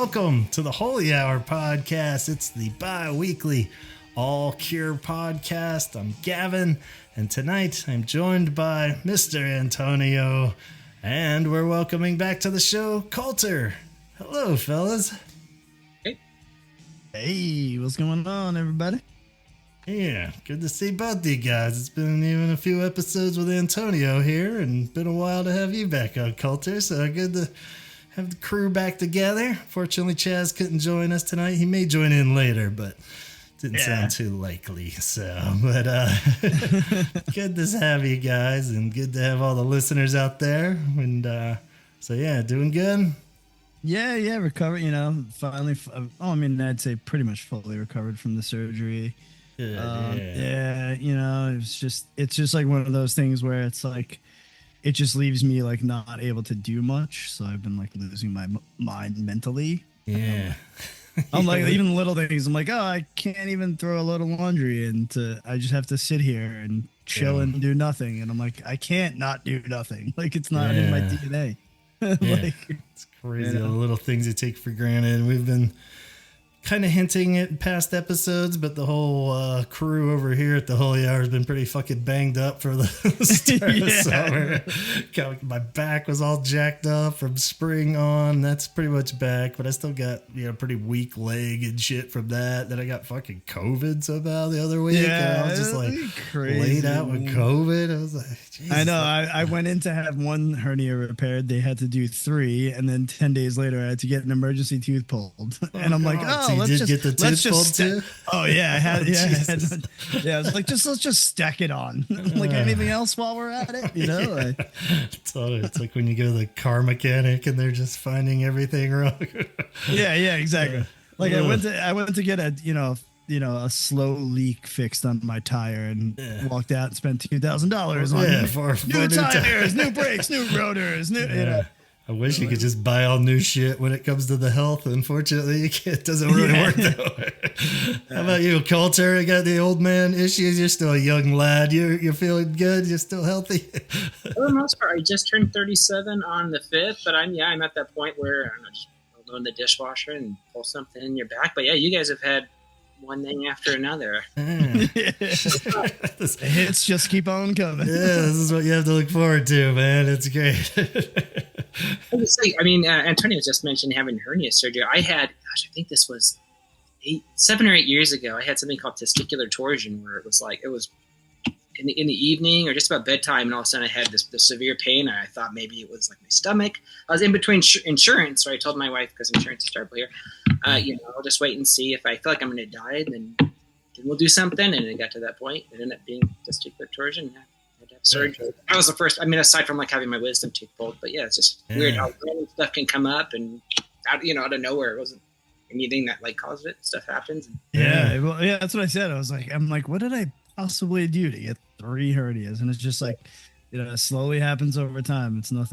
welcome to the Holy Hour podcast. It's the bi-weekly All Cure podcast. I'm Gavin, and tonight I'm joined by Mr. Antonio, and we're welcoming back to the show Coulter. Hello, fellas. Hey, what's going on, everybody? Yeah, good to see both of you guys. It's been even a few episodes with Antonio here, and been a while to have you back on, Coulter, so good to have the crew back together. Fortunately, Chaz couldn't join us tonight. He may join in later, but didn't sound too likely. So, but good to have you guys, and good to have all the listeners out there. And so, yeah, doing good? Yeah, recovered, finally. I'd say pretty much fully recovered from the surgery. Yeah, it's just like one of those things where it's like, it just leaves me like not able to do much. So I've been like losing my mind mentally. Yeah. I'm like, even little things, I'm like, oh, I can't even throw a load of laundry I just have to sit here and chill and do nothing. And I'm like, I can't not do nothing. Like, it's not in my DNA. It's crazy, all the little things you take for granted. We've been kind of hinting at past episodes, but the whole crew over here at the Holy Hour has been pretty fucking banged up for the start of the summer. My back was all jacked up from spring on. That's pretty much back, but I still got pretty weak leg and shit from that. Then I got fucking COVID somehow the other week. Yeah, and I was just like crazy. Laid out with COVID. I was like, Jesus. I know. I went in to have one hernia repaired. They had to do 3, and then 10 days later, I had to get an emergency tooth pulled. And I'm like, so you did get the tooth pulled too? Oh yeah, I had. I was like, let's just stack it on. Like anything else while we're at it, It's like when you go to the car mechanic and they're just finding everything wrong. Yeah, exactly. Like I went to get a slow leak fixed on my tire and walked out and spent $2,000 on for new tires, new brakes, new rotors, I wish you could just buy all new shit when it comes to the health. Unfortunately, you can't. It doesn't really work that way. How about you, Coulter? You got the old man issues. You're still a young lad. You're feeling good. You're still healthy. For the most part, I just turned 37 on the 5th, but I'm at that point where I'm just load the dishwasher and pull something in your back. But yeah, you guys have had one thing after another. Hits just keep on coming. Yeah, this is what you have to look forward to, man. It's great. Antonio just mentioned having hernia surgery. I think this was 7 or 8 years ago. I had something called testicular torsion, where it was in the evening or just about bedtime, and all of a sudden I had this severe pain. And I thought maybe it was like my stomach. I was in between insurance, so I told my wife, because insurance is terrible here, I'll just wait and see. If I feel like I'm going to die, then we'll do something. And it got to that point. It ended up being testicular torsion. I had to have surgery. That was the first. Aside from like having my wisdom tooth pulled, but yeah, it's just weird how random stuff can come up and out of nowhere. It wasn't anything that like caused it. Stuff happens. That's what I said. I'm like, what did I possibly do to get 3 hernias? And it's just like, it slowly happens over time. It's not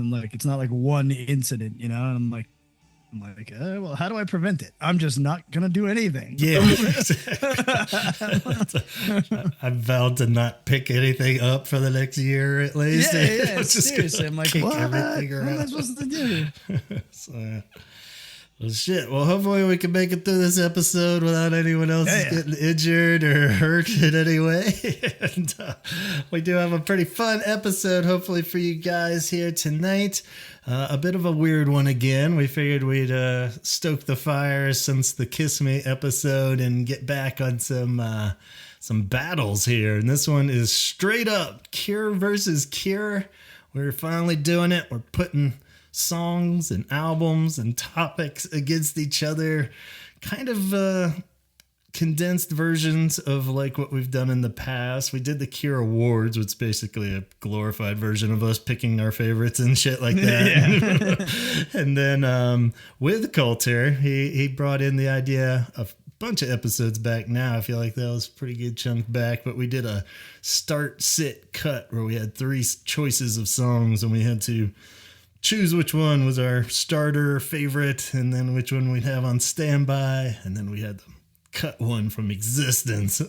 like one incident, and I'm like, well, how do I prevent it? I'm just not gonna do anything. Yeah. I vowed to not pick anything up for the next year at least. Yeah, seriously. I'm like, what am I supposed to do? Well, shit. Well, hopefully we can make it through this episode without anyone else getting injured or hurt in any way. And we do have a pretty fun episode, hopefully, for you guys here tonight. A bit of a weird one again. We figured we'd stoke the fire since the Kiss Me episode and get back on some battles here. And this one is straight up Cure versus Cure. We're finally doing it. We're putting songs and albums and topics against each other, kind of condensed versions of like what we've done in the past. We did the Cure Awards, which is basically a glorified version of us picking our favorites and shit like that. And then with Coulter, he brought in the idea of bunch of episodes back now. I feel like that was a pretty good chunk back, but we did a start, sit, cut where we had 3 choices of songs and we had to choose which one was our starter favorite and then which one we'd have on standby, and then we had to cut one from existence.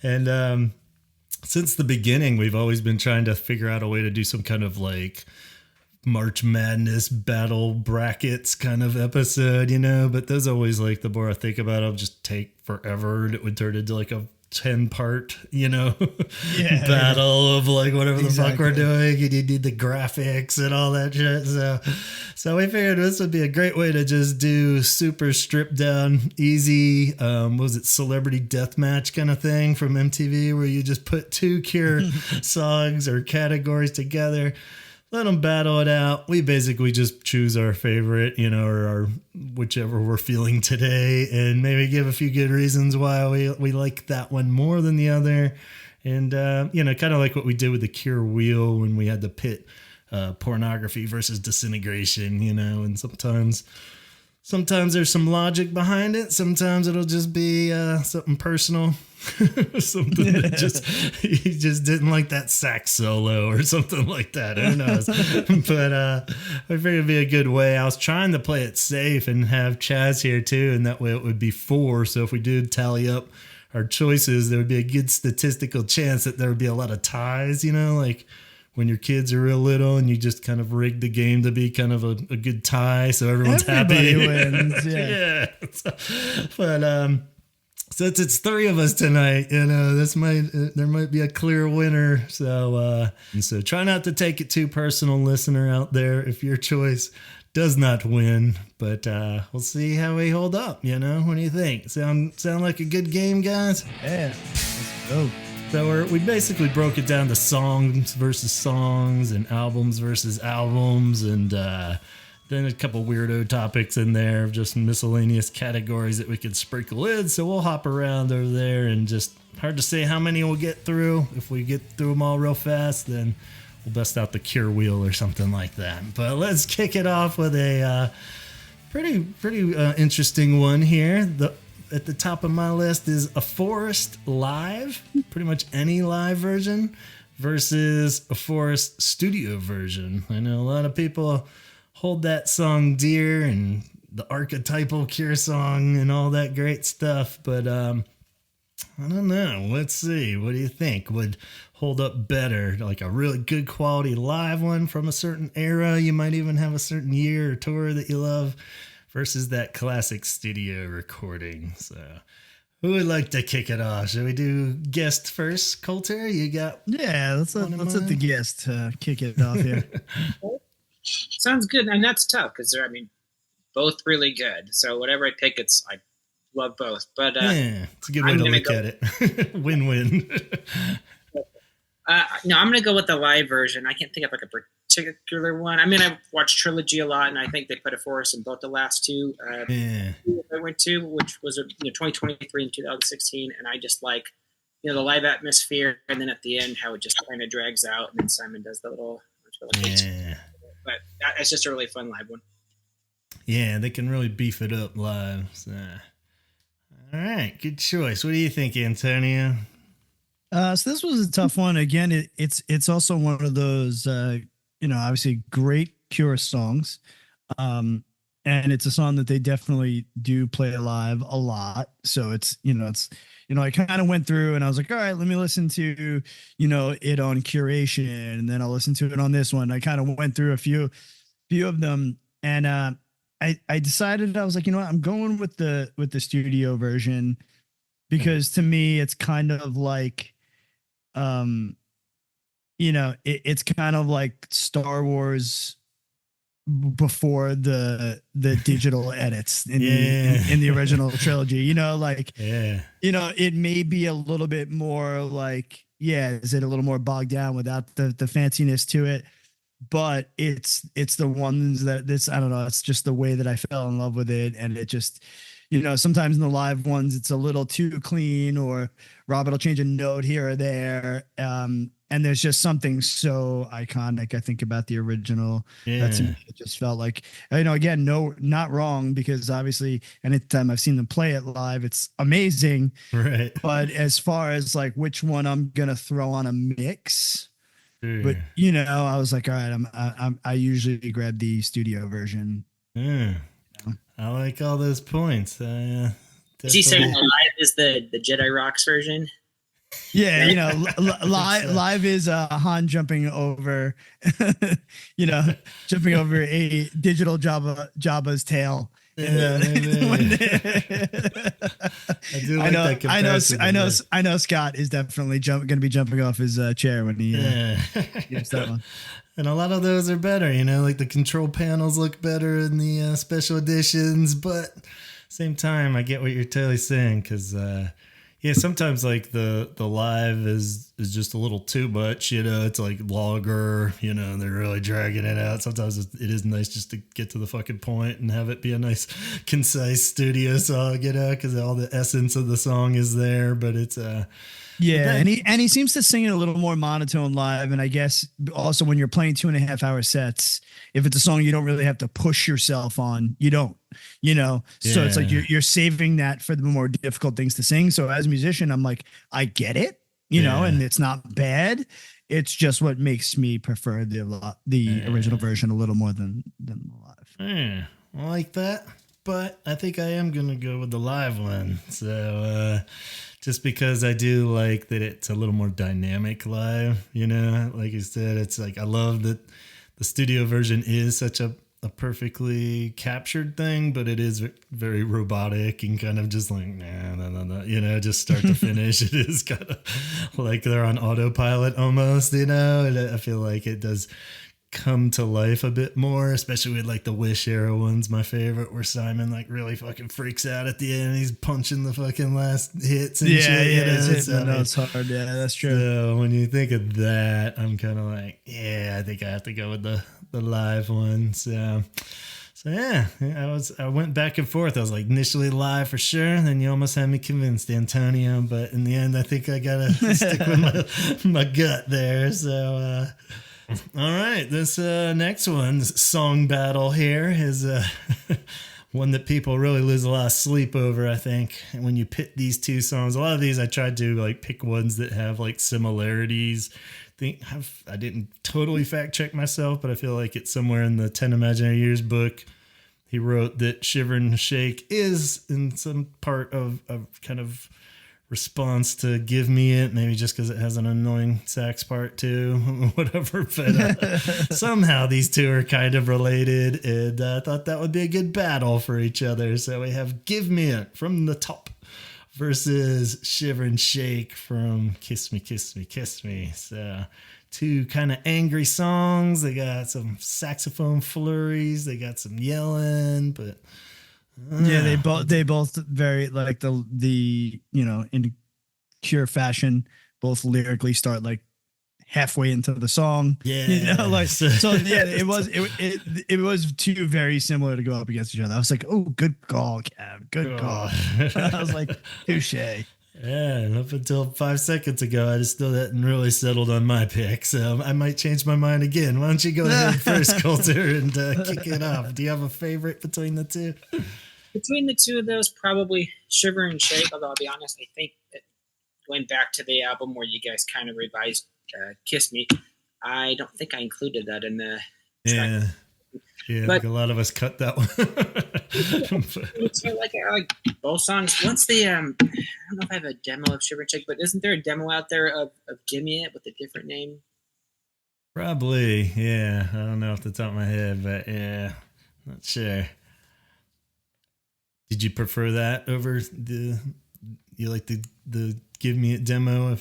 And since the beginning, we've always been trying to figure out a way to do some kind of like March Madness battle brackets kind of episode, you know, but those always, like, the more I think about it, I'll just take forever and it would turn into like a 10-part, you know, battle of like whatever the fuck we're doing, and you need the graphics and all that shit. So we figured this would be a great way to just do super stripped down, easy, what was it, celebrity deathmatch kind of thing from MTV, where you just put two Cure songs or categories together, let them battle it out. We basically just choose our favorite, you know, or our whichever we're feeling today, and maybe give a few good reasons why we like that one more than the other. And, you know, kind of like what we did with the Cure wheel when we had to pit pornography versus disintegration, you know, and sometimes there's some logic behind it. Sometimes it'll just be something personal, something that you just didn't like that sax solo or something like that. Who knows? But I figured it'd be a good way. I was trying to play it safe and have Chaz here too, and that way it would be 4. So if we did tally up our choices, there would be a good statistical chance that there would be a lot of ties, you know, like when your kids are real little and you just kind of rig the game to be kind of a good tie, so everyone's happy. Wins. Yeah. But since it's 3 of us tonight, you know, there might be a clear winner. So try not to take it too personal, listener out there, if your choice does not win. But we'll see how we hold up. You know, what do you think? Sound like a good game, guys? Yeah. Let's go. So we basically broke it down to songs versus songs and albums versus albums, and then a couple weirdo topics in there of just miscellaneous categories that we could sprinkle in. So we'll hop around over there, and just hard to say how many we'll get through. If we get through them all real fast, then we'll bust out the Cure wheel or something like that. But let's kick it off with a pretty interesting one here. At the top of my list is a Forest live, pretty much any live version, versus a Forest studio version. I know a lot of people hold that song dear, and the archetypal Cure song and all that great stuff, but I don't know. Let's see. What do you think would hold up better? Like a really good quality live one from a certain era. You might even have a certain year or tour that you love, versus that classic studio recording. So who would like to kick it off? Should we do guest first? Coulter, you got? Yeah, let's let the guest kick it off here. Sounds good. And that's tough because they're, both really good. So whatever I pick, I love both. But yeah, it's a good way to look at it. Win-win. No, I'm going to go with the live version. I can't think of like a particular one. I've watched Trilogy a lot, and I think they put a Forest in both the last two. I went to, which was 2023 and 2016, and I just like the live atmosphere, and then at the end how it just kind of drags out, and then Simon does the little. But it's just a really fun live one. Yeah, they can really beef it up live. So. All right, good choice. What do you think, Antonio? So this was a tough one. Again, it's also one of those, obviously great Cure songs. And it's a song that they definitely do play live a lot. So I kind of went through and I was like, all right, let me listen to, it on Curation, and then I'll listen to it on this one. I kind of went through a few of them, and I decided, I was like, I'm going with the studio version, because to me it's kind of like, it's kind of like Star Wars before the digital edits in the original trilogy, it may be a little bit more like, is it a little more bogged down without the fanciness to it, but it's the ones that I don't know, it's just the way that I fell in love with it. And it just, sometimes in the live ones, it's a little too clean, or Robert will change a note here or there. And there's just something so iconic, I think, about the original. That to me, it just felt like, again, no, not wrong, because obviously anytime I've seen them play it live, it's amazing. Right. But as far as like which one I'm going to throw on a mix, but I was like, all right, I usually grab the studio version. I like all those points. Is he saying live is the Jedi Rocks version? Yeah, live is Han jumping over, jumping over a digital Jabba's tail. Yeah, I do like that comparison. I know. Scott is definitely going to be jumping off his chair when he gets that one. And a lot of those are better, like the control panels look better in the special editions, but same time, I get what you're totally saying because, sometimes like the live is just a little too much, it's like logger, and they're really dragging it out. Sometimes it is nice just to get to the fucking point and have it be a nice, concise studio song, because all the essence of the song is there, but it's and he seems to sing it a little more monotone live. And I guess also when you're playing 2.5 hour sets, if it's a song you don't really have to push yourself on, you don't, so it's like you're saving that for the more difficult things to sing. So as a musician, I'm like, I get it, and it's not bad. It's just what makes me prefer the original version a little more than the live. Yeah, I like that. But I think I am going to go with the live one. So, just because I do like that it's a little more dynamic live, like you said, it's like, I love that the studio version is such a perfectly captured thing, but it is very robotic and kind of just like, no, just start to finish. It is kind of like they're on autopilot almost, and I feel like it does come to life a bit more, especially with like the Wish era ones. My favorite, where Simon like really fucking freaks out at the end. He's punching the fucking last hits and shit. It's hitting the notes hard. Yeah, that's true. So when you think of that, I'm kind of like, I think I have to go with the live one. So yeah, I went back and forth. I was like, initially live for sure. Then you almost had me convinced, Antonio. But in the end, I think I gotta stick with my gut there. So. All right, this next one, song battle here, is one that people really lose a lot of sleep over, I think. And when you pit these two songs, a lot of these I tried to like pick ones that have like similarities. I didn't totally fact check myself, but I feel like it's somewhere in the 10 Imaginary Years book. He wrote that Shiver and Shake is in some part of kind of response to Give Me It, maybe just because it has an annoying sax part too, whatever, but somehow these two are kind of related, and I thought that would be a good battle for each other. So we have Give Me It from The Top versus Shiver and Shake from Kiss Me, Kiss Me, Kiss Me. So two kind of angry songs. They got some saxophone flurries, they got some yelling, but they both very like the in Cure fashion, both lyrically start like halfway into the song. It was two very similar to go up against each other. I was like, oh, good call, Cav, good call. I was like, touche. Yeah, and up until 5 seconds ago, I just still hadn't really settled on my pick, so I might change my mind again. Why don't you go ahead first, Coulter, and kick it off? Do you have a favorite between the two? Between the two of those, probably Shiver and Shake, although I'll be honest, I think that going back to the album where you guys kind of revised Kiss Me, I don't think I included that in the track. Yeah, but, like a lot of us cut that one. I like both songs. What's the I don't know if I have a demo of Shiver and Shake, but isn't there a demo out there of Give Me It with a different name? Probably, yeah. I don't know off the top of my head, but yeah, not sure. Did you prefer that over the Give Me It demo?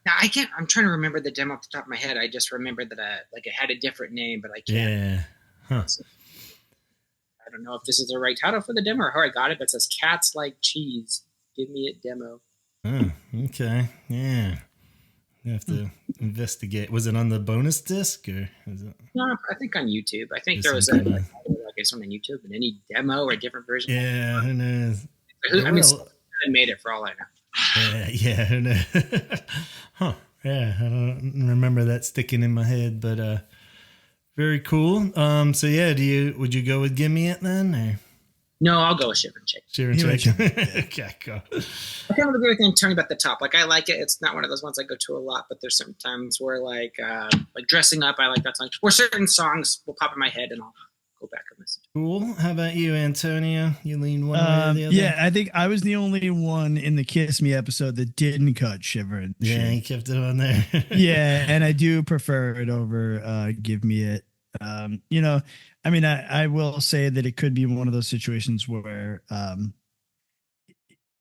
No, I can't. I'm trying to remember the demo off the top of my head. I just remember that it had a different name, but I can't. Yeah. Huh. So, I don't know if this is the right title for the demo or how I got it, but it says Cats Like Cheese. Give Me It demo. Oh, okay. Yeah. You have to investigate. Was it on the bonus disc or is it? No, I think on YouTube. I think there was one on YouTube, and any demo or a different version. Yeah, who knows? I mean, I made it for all I know. Yeah, who knows? Huh? Yeah, I don't remember that sticking in my head, but very cool. So yeah, would you go with Give Me It then? Or? No, I'll go with Shiver and Shake. Shiver and Shake. Okay, go. I kind of agree with Antonio about the top. Like, I like it. It's not one of those ones I go to a lot, but there's sometimes where like Dressing Up, I like that song. Or certain songs will pop in my head and I'll go back and listen to. Cool. How about you, Antonio? You lean one way or the other? Yeah, I think I was the only one in the Kiss Me episode that didn't cut Shiver and Shake. Yeah, he kept it on there. Yeah, and I do prefer it over Give Me It. You know, I mean, I will say that it could be one of those situations where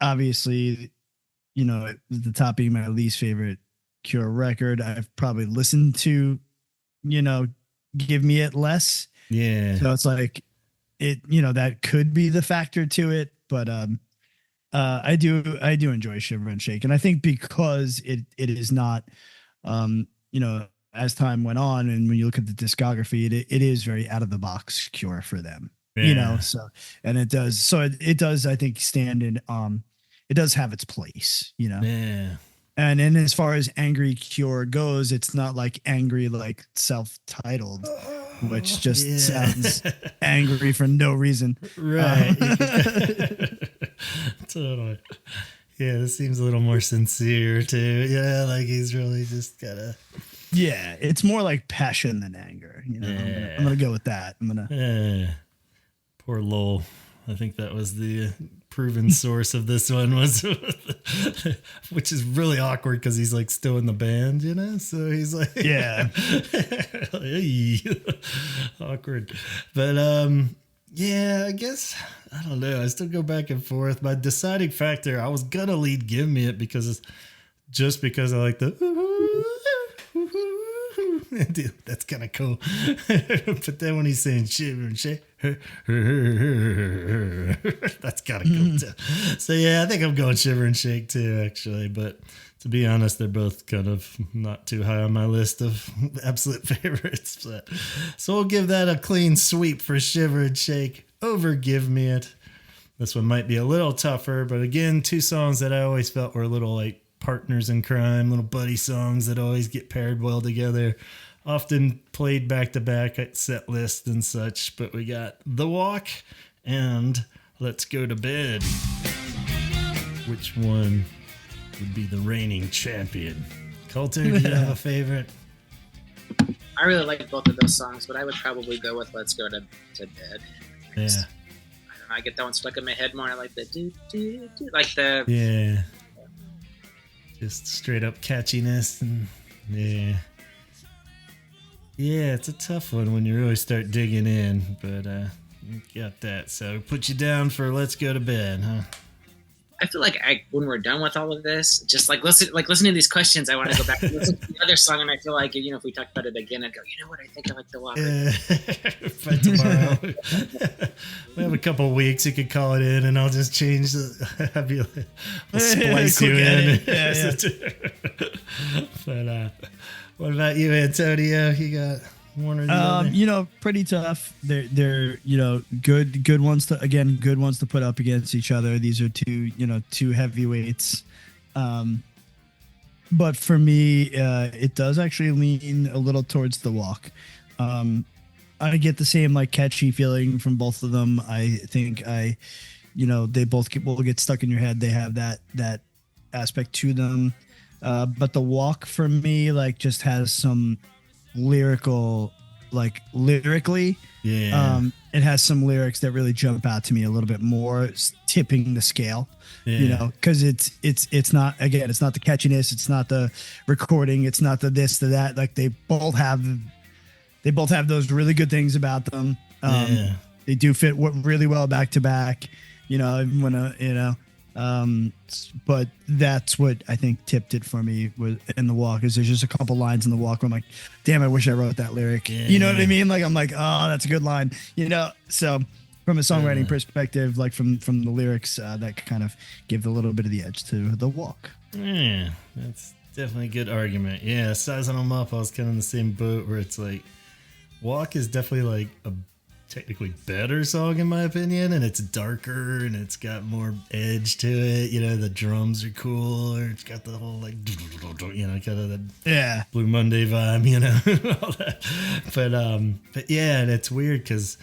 obviously, you know, the top being my least favorite Cure record, I've probably listened to, you know, Give Me It less. Yeah. So it's like it, you know, that could be the factor to it, but I do enjoy Shiver and Shake, and I think because it is not, you know, as time went on, and when you look at the discography, it is very out of the box Cure for them, you know. So, and it does, I think, stand in, it does have its place, you know. Yeah. And as far as angry Cure goes, it's not like angry like self-titled, which just sounds angry for no reason. Right. Totally. Yeah, this seems a little more sincere too. Yeah, like he's really just gotta. Yeah, it's more like passion than anger. You know, I'm gonna go with that. Poor Lowell. I think that was the proven source of this one, was which is really awkward because he's like still in the band, you know. So he's like, yeah, awkward. But yeah, I guess I don't know. I still go back and forth. My deciding factor, I was gonna lead Give Me It because I like the. Dude, that's kind of cool. But then when he's saying Shiver and Shake, that's kind of cool too. So yeah, I think I'm going Shiver and Shake too, actually. But to be honest, they're both kind of not too high on my list of absolute favorites. But, so we'll give that a clean sweep for Shiver and Shake over Give Me It. This one might be a little tougher, but again, two songs that I always felt were a little like partners in crime, little buddy songs that always get paired well together, often played back to back at set lists and such. But we got The Walk and Let's Go to Bed. Which one would be the reigning champion? Coulter, do you have a favorite? I really like both of those songs, but I would probably go with Let's Go to Bed. Yeah. I get that one stuck in my head more. I like the like the just straight up catchiness, and it's a tough one when you really start digging in, but you got that. So put you down for Let's Go to Bed, huh? I feel like when we're done with all of this, just listening to these questions, I want to go back and listen to the other song, and I feel like, you know, if we talk about it again, I'd go, you know what, I think I like The Walk. By tomorrow. We have a couple of weeks. You could call it in, and I'll just change the. I'll splice you in. But what about you, Antonio? You got one or the other? You know, pretty tough. They're you know, good ones to put up against each other. These are two heavyweights. But for me, it does actually lean a little towards The Walk. I get the same like catchy feeling from both of them. I think they both will get stuck in your head. They have that aspect to them. But The Walk for me, like, just has some lyrically, it has some lyrics that really jump out to me a little bit more, tipping the scale, you know, because it's not the catchiness, it's not the recording, it's not the this, the that. Like, they both have those really good things about them. They do fit really well back to back, you know, but that's what I think tipped it for me in The Walk. Is there's just a couple lines in The Walk where I'm like, damn, I wish I wrote that lyric. You know what I mean? Like, I'm like, oh, that's a good line, you know? So from a songwriting perspective, like from the lyrics, that kind of give a little bit of the edge to The Walk. Yeah, that's definitely a good argument. Yeah, sizing them up, I was kind of in the same boat where it's like, Walk is definitely like a technically better song in my opinion, and it's darker and it's got more edge to it, you know. The drums are cool, or it's got the whole like, you know, kind of the Blue Monday vibe, you know. All that. But yeah, and it's weird because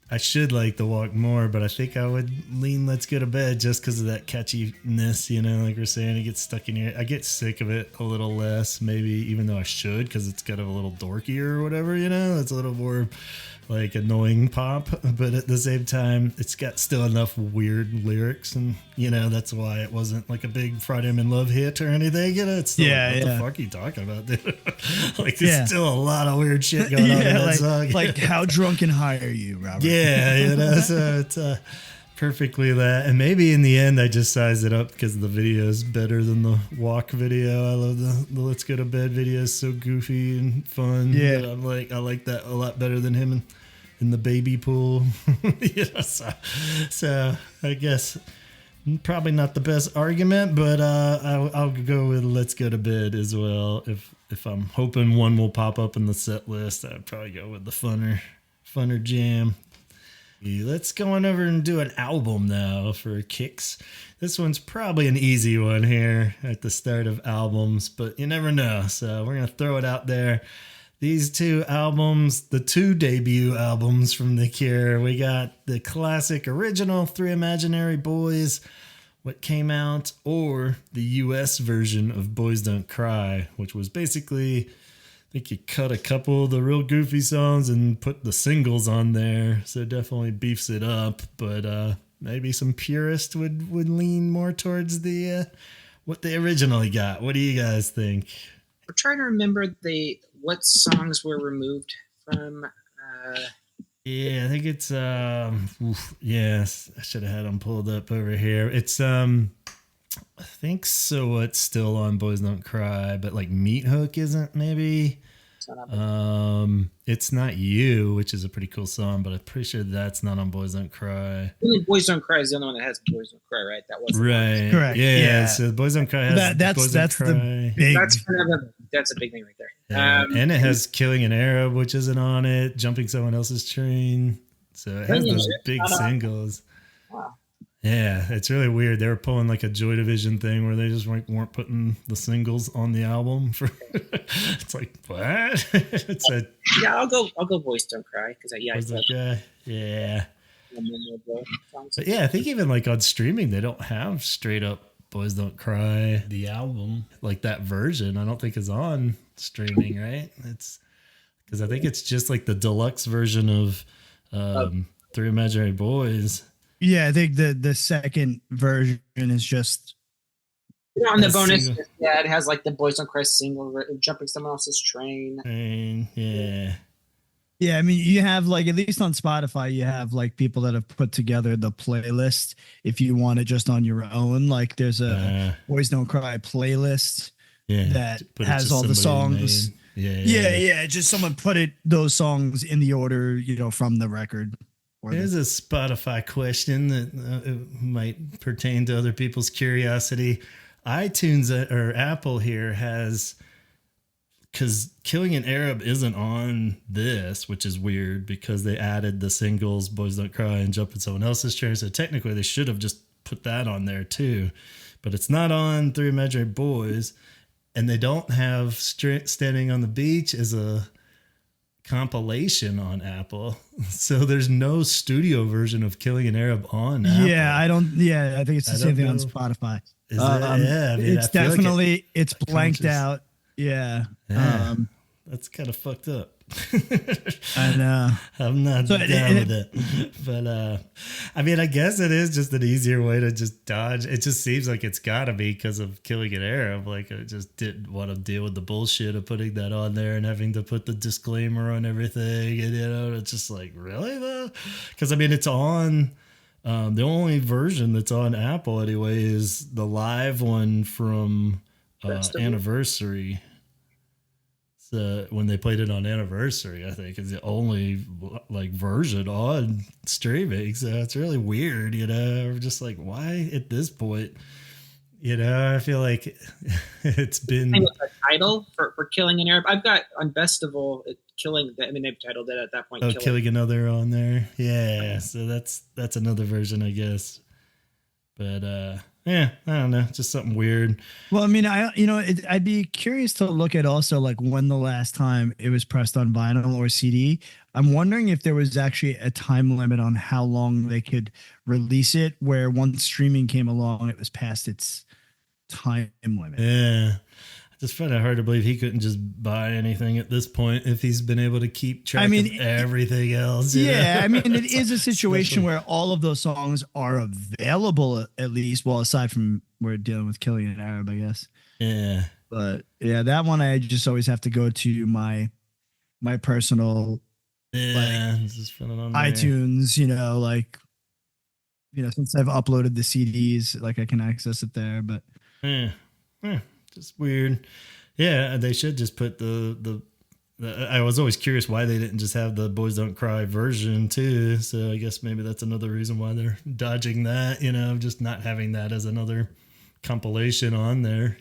I should like The Walk more, but I think I would lean Let's Go to Bed just because of that catchiness, you know. Like we're saying, it gets stuck in your, I get sick of it a little less, maybe, even though I should, because it's kind of a little dorkier or whatever, you know. It's a little more like annoying pop, but at the same time, it's got still enough weird lyrics, and that's why it wasn't like a big Friday I'm in Love hit or anything. It's still what the fuck are you talking about, dude? Like there's still a lot of weird shit going on in that song. Like how drunk and high are you, Robert? Yeah, so it's perfectly that. And maybe in the end I just sized it up because the video is better than the walk video. I love the Let's Go to Bed video. It's so goofy and fun. Yeah, I like that a lot better than him in the baby pool. So I guess probably not the best argument, but I'll go with Let's Go to Bed as well. If I'm hoping one will pop up in the set list, I'd probably go with the funner jam. Let's go on over and do an album now for kicks. This one's probably an easy one here at the start of albums, but you never know. So we're going to throw it out there. These two albums, the two debut albums from The Cure, we got the classic original Three Imaginary Boys, what came out, or the US version of Boys Don't Cry, which was basically, I think you cut a couple of the real goofy songs and put the singles on there. So it definitely beefs it up. But maybe some purists would lean more towards the what they originally got. What do you guys think? We're trying to remember what songs were removed from. Yeah, I think it's yes. I should have had them pulled up over here. It's I think So It's still on Boys Don't Cry, but like Meat Hook isn't maybe. It's Not You, which is a pretty cool song, but I'm pretty sure that's not on Boys Don't Cry. Only Boys Don't Cry is the only one that has Boys Don't Cry, right? That was right. Correct. Yeah. So Boys Don't Cry has that's Cry. the big. That's a big thing right there. And it has Killing an Arab, which isn't on it. Jumping Someone Else's Train. So it has those big singles. Wow. Yeah, it's really weird. They were pulling like a Joy Division thing where they just weren't putting the singles on the album. It's like, what? Yeah, I'll go Boys Don't Cry because yeah. But yeah, I think even like on streaming they don't have straight up Boys Don't Cry the album, like that version. I don't think is on streaming, right? It's because I think it's just like the deluxe version of Three Imaginary Boys. Yeah, I think the second version is just on the bonus. Yeah, it has like the Boys Don't Cry single, Jumping Someone Else's Train. Yeah. Yeah, I mean, you have like, at least on Spotify, you have like people that have put together the playlist. If you want it just on your own, like there's a Boys Don't Cry playlist that has all the songs. Yeah. Just someone put those songs in the order, from the record. There's a Spotify question that might pertain to other people's curiosity. iTunes or Apple here has, because Killing an Arab isn't on this, which is weird because they added the singles Boys Don't Cry and Jumping Someone Else's Train. So technically they should have just put that on there too. But it's not on Three Imaginary Boys. And they don't have Standing on the Beach as a compilation on Apple, so there's no studio version of Killing an Arab on Apple. I think it's the same thing on Spotify. Is it? Yeah, I mean, it's definitely it's blanked out. Yeah. That's kind of fucked up. I know. I'm not down with it. But I mean, I guess it is just an easier way to just dodge. It just seems like it's gotta be because of Killing an Arab. Like I just didn't want to deal with the bullshit of putting that on there and having to put the disclaimer on everything. And it's just like, really though? Because I mean, it's on the only version that's on Apple anyway is the live one from Anniversary. When they played it on Anniversary, I think is the only like version on streaming. So it's really weird, We're just like, why at this point? I feel like it's been a title for Killing an Arab. I've got on Festival Killing. I mean, they've titled it at that point. Oh, Killing Another on there. Yeah, so that's another version, I guess. But yeah, I don't know, just something weird. Well, I mean, I'd be curious to look at also like when the last time it was pressed on vinyl or CD. I'm wondering if there was actually a time limit on how long they could release it, where once streaming came along, it was past its time limit. Yeah, Just find it hard to believe he couldn't just buy anything at this point if he's been able to keep track of everything else. Yeah, know? I mean, it is a situation where all of those songs are available, at least. Well, aside from we're dealing with Killian Arab, I guess. Yeah. But yeah, that one I just always have to go to my personal just put it on iTunes, since I've uploaded the CDs, like I can access it there. But just weird. Yeah, they should just put the I was always curious why they didn't just have the Boys Don't Cry version too. So I guess maybe that's another reason why they're dodging that, just not having that as another compilation on there,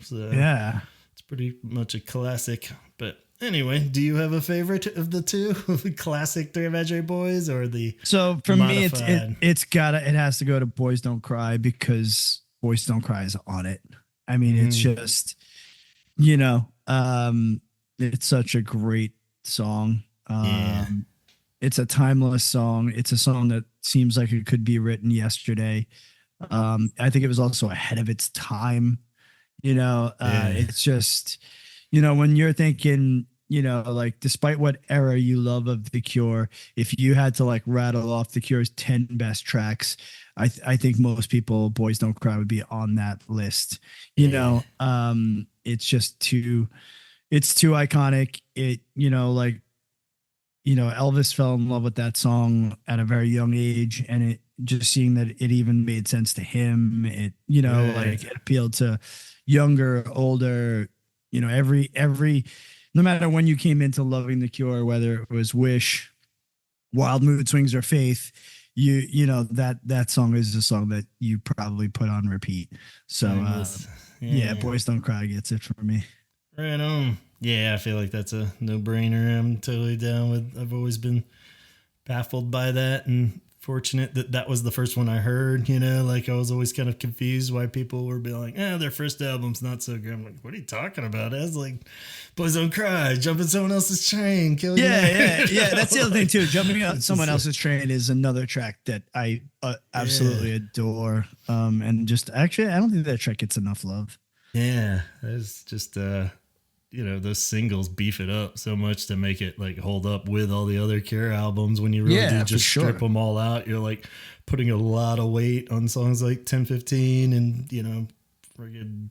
So yeah, it's pretty much a classic. But anyway, do you have a favorite of the two? Classic Three Imaginary Boys or the So for modified? me, it has to go to Boys Don't Cry because Boys Don't Cry is on it. I mean, it's just, it's such a great song. It's a timeless song. It's a song that seems like it could be written yesterday. I think it was also ahead of its time. It's just, when you're thinking, like despite what era you love of The Cure, if you had to like rattle off The Cure's 10 best tracks, I think most people, Boys Don't Cry would be on that list. It's just it's too iconic. Elvis fell in love with that song at a very young age, and it just seeing that it even made sense to him. It, like it appealed to younger, older, every, no matter when you came into loving The Cure, whether it was Wish, Wild Mood Swings, or Faith, that song is a song that you probably put on repeat. So Boys Don't Cry gets it for me. Right on. Yeah, I feel like that's a no-brainer. I'm totally down with. I've always been baffled by that and fortunate that was the first one I heard. Like I was always kind of confused why people were being like, their first album's not so good. I'm like, what are you talking about? It's like Boys Don't Cry, jump in someone else's train, kill you. Yeah. That's the other thing too. Jumping on someone else's train is another track that I absolutely adore. And just actually, I don't think that track gets enough love. Yeah, it's just those singles beef it up so much to make it like hold up with all the other Cure albums. When you really do just strip them all out, you're like putting a lot of weight on songs like 10:15 and friggin'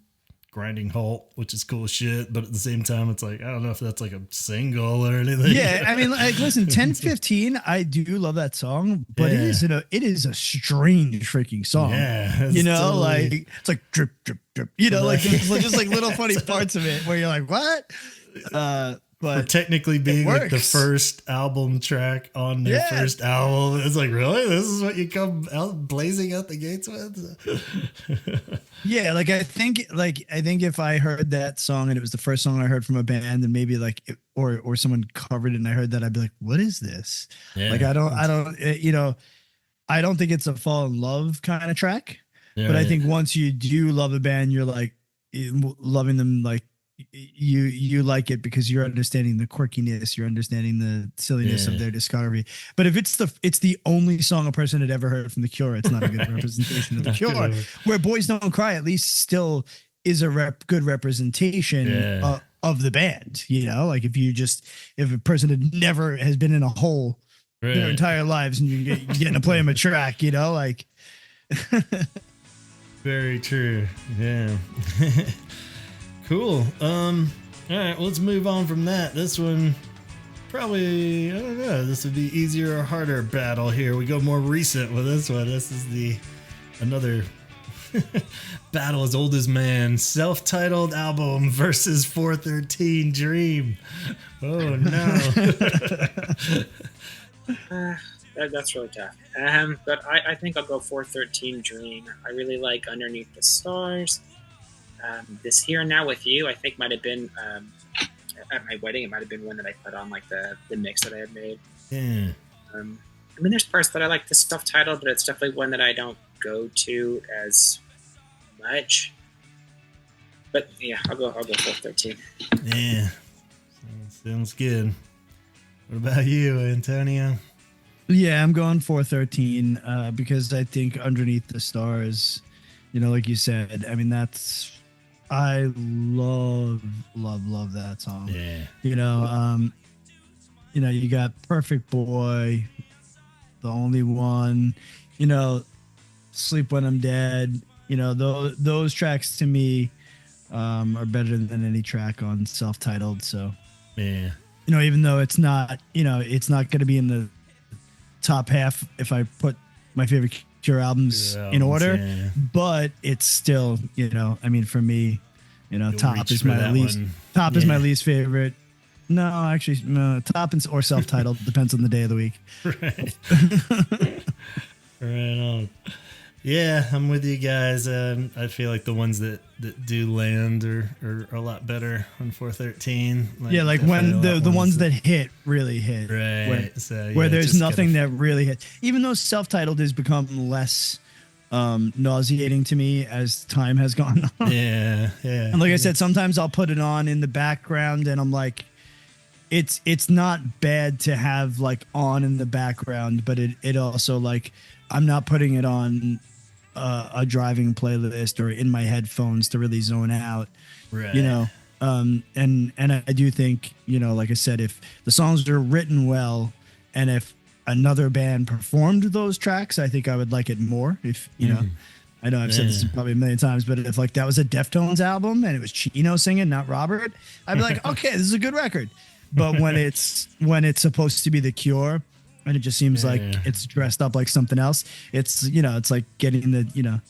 Grinding Halt, which is cool shit, but at the same time it's like I don't know if that's like a single or anything. Yeah, I mean, like, listen, 10:15, I do love that song, but it is a strange freaking song. Yeah, like it's like drip drip drip. Like there's just like little funny parts of it where you're like, what? But for technically being like the first album track on their first album, it's like, really, this is what you come out blazing out the gates with? Yeah, like I think if I heard that song and it was the first song I heard from a band, and maybe like or someone covered it and I heard that, I'd be like, what is this? Yeah. Like I don't think it's a fall in love kind of track, but I think once you do love a band, you're like loving them, like you like it because you're understanding the quirkiness, you're understanding the silliness of their discovery. But if it's the only song a person had ever heard from The Cure, it's not a good representation of The Cure. Where Boys Don't Cry at least still is a good representation of the band. Like if a person has been in a hole their entire lives and you're getting to play them a track, like. Very true. Yeah. Cool. All right, let's move on from that. This one, probably, I don't know, this would be easier or harder battle here. We go more recent with this one. This is another battle as old as man. Self-titled album versus 413 Dream. Oh, no. That's really tough. But I think I'll go 413 Dream. I really like Underneath the Stars. This Here and Now With You, I think might have been at my wedding. It might have been one that I put on like the mix that I had made. Yeah. I mean, there's parts that I like the self-titled, but it's definitely one that I don't go to as much. But yeah, I'll go 413. Yeah, sounds good. What about you, Antonio? Yeah, I'm going 413 because I think Underneath the Stars, like you said, I mean, that's I love that song. Yeah. You got Perfect Boy, The Only One, Sleep When I'm Dead. Those tracks to me are better than any track on self-titled. So, yeah. Even though it's not going to be in the top half if I put my favorite Cure albums in order, yeah. but it's still, for me, top is my least one. is my least favorite. No, actually, no, top or self-titled depends on the day of the week. Right. Right on. Yeah, I'm with you guys. I feel like the ones that do land are a lot better on 413. Like when the ones that hit really hit. Right. Where there's nothing that really hits. Even though self-titled has become less nauseating to me as time has gone on. Yeah. And like I said, sometimes I'll put it on in the background and I'm like, it's not bad to have like on in the background, but it also like I'm not putting it on a driving playlist or in my headphones to really zone out, right. And I do think, like I said, if the songs are written well and if another band performed those tracks, I think I would like it more. If, I know I've said this probably a million times, but if like that was a Deftones album and it was Chino singing, not Robert, I'd be like, okay, this is a good record. But when it's supposed to be The Cure, and it just seems like it's dressed up like something else. It's it's like getting the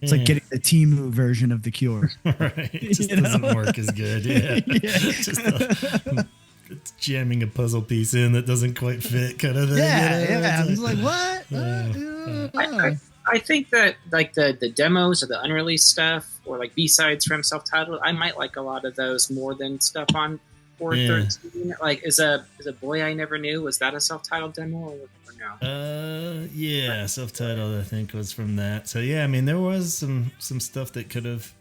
like getting the Temu version of The Cure. Right, it just doesn't work as good. Yeah, just it's jamming a puzzle piece in that doesn't quite fit, kind of thing. Yeah. I'm just like, what? I think that like the demos or the unreleased stuff or like B-sides from self-titled, I might like a lot of those more than stuff on 413. Like is a Boy I Never Knew, was that a self-titled demo or no? Yeah, self-titled I think was from that. So yeah, I mean there was some stuff that could have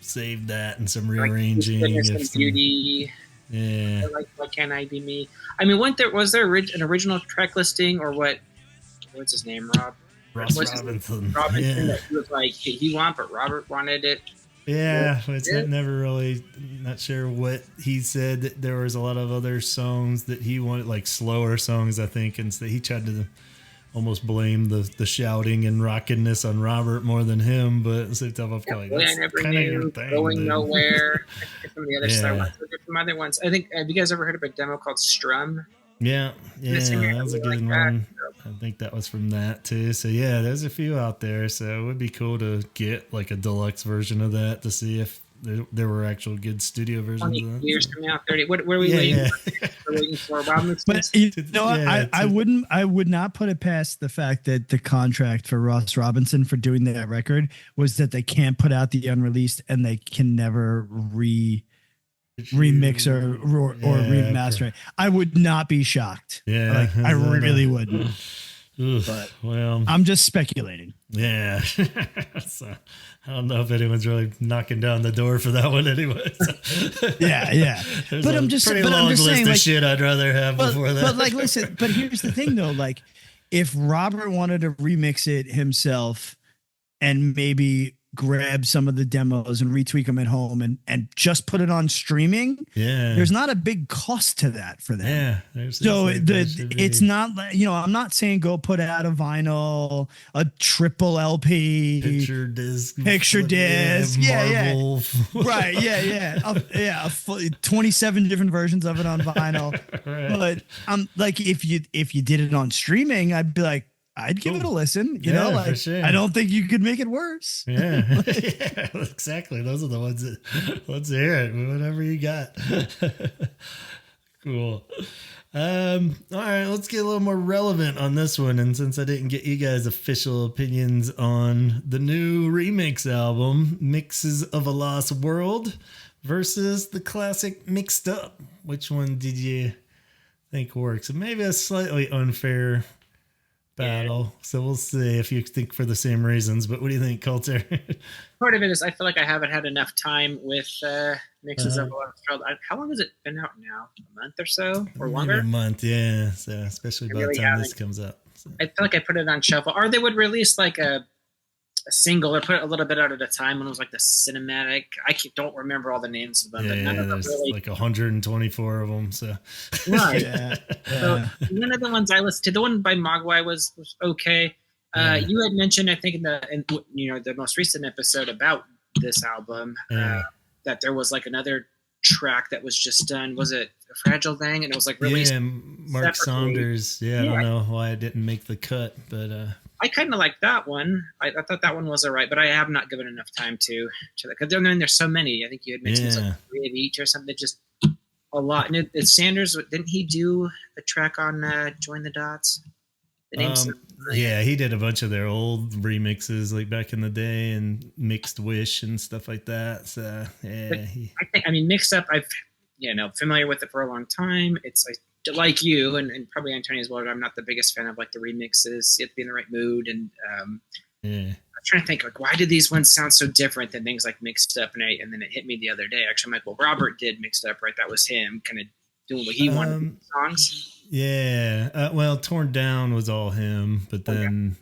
saved that and some rearranging, like Beauty. Yeah. Like Why Can't I Be Me? I mean, was there an original track listing or what's his name? Ross Robinson. That he was like he wanted, but Robert wanted it. Yeah, it's never really, not sure what he said. That there was a lot of other songs that he wanted, like slower songs, I think, and so he tried to almost blame the shouting and rockiness on Robert more than him. But at the same time, I'm kind of like, that's kind of your thing. Going nowhere. Some of the other stuff, some other ones. I think. Have you guys ever heard of a demo called Strum? Yeah, that was a good one. I think that was from that too. So yeah, there's a few out there. So it would be cool to get like a deluxe version of that to see if there were actual good studio versions 20 of that. years from now, 30. What are we waiting for? We're waiting for But I would not put it past the fact that the contract for Ross Robinson for doing that record was that they can't put out the unreleased and they can never remix or remaster it. I would not be shocked. Yeah, I really wouldn't. But well, I'm just speculating. Yeah, so, I don't know if anyone's really knocking down the door for that one anyway. Yeah. But I'm just saying, like, shit I'd rather have before that. But like, listen. But here's the thing, though. Like, if Robert wanted to remix it himself and maybe grab some of the demos and retweak them at home and just put it on streaming. Yeah. There's not a big cost to that for them. Yeah. So it's not, I'm not saying go put out a vinyl, a triple LP, picture disc. Yeah. Right. Yeah. 27 different versions of it on vinyl. Right. But like, if you did it on streaming, I'd be like, I'd give it a listen, you know, like, sure. I don't think you could make it worse. Yeah. Yeah, exactly. Those are the ones that, let's hear it. Whatever you got. Cool. All right, let's get a little more relevant on this one. And since I didn't get you guys official opinions on the new remix album, Mixes of a Lost World versus the classic Mixed Up, which one did you think works? And maybe a slightly unfair battle. So we'll see if you think for the same reasons. But what do you think, Coulter? Part of it is I feel like I haven't had enough time with Mixes of a Lost World. How long has it been out now? A month or so, or longer? Maybe a month, yeah. So especially by the time this comes up. So. I feel like I put it on shuffle. Or they would release like a a single or put a little bit out at a time when it was like the cinematic. Don't remember all the names of them, but none of them there's really. like 124 of them. So Right. Yeah. So none of the ones I listened to, the one by Mogwai was okay. You had mentioned, I think, in the most recent episode about this album, that there was like another track that was just done. Was it a Fragile Thing? And it was like released. Mark separately. Saunders. I don't know why it didn't make the cut, but I kind of like that one. I thought that one was all right, but I have not given enough time to that, because there's so many. I think you had mentioned like 3 of each or something. Just a lot. And it's Sanders. Didn't he do a track on Join the Dots? He did a bunch of their old remixes like back in the day and Mixed Wish and stuff like that. So Mixed Up, I've familiar with it for a long time. It's like you and probably Antonio as well. I'm not the biggest fan of like the remixes. You have to be in the right mood, and I'm trying to think like, why do these ones sound so different than things like Mixed Up? And then it hit me the other day. Actually, I'm like, well, Robert did Mixed Up, right? That was him kind of doing what he wanted with the songs. Torn Down was all him, but then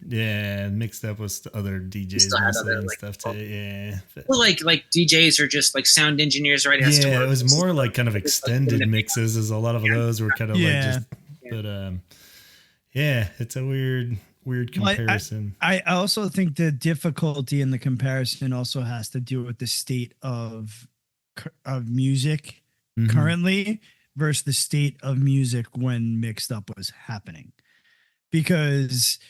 Mixed Up was other DJs and stuff too. Well, like DJs are just like sound engineers, right? It was more like kind of extended mixes, as a lot of those were kind of like just. But it's a weird comparison. I also think the difficulty in the comparison also has to do with the state of music currently versus the state of music when Mixed Up was happening, because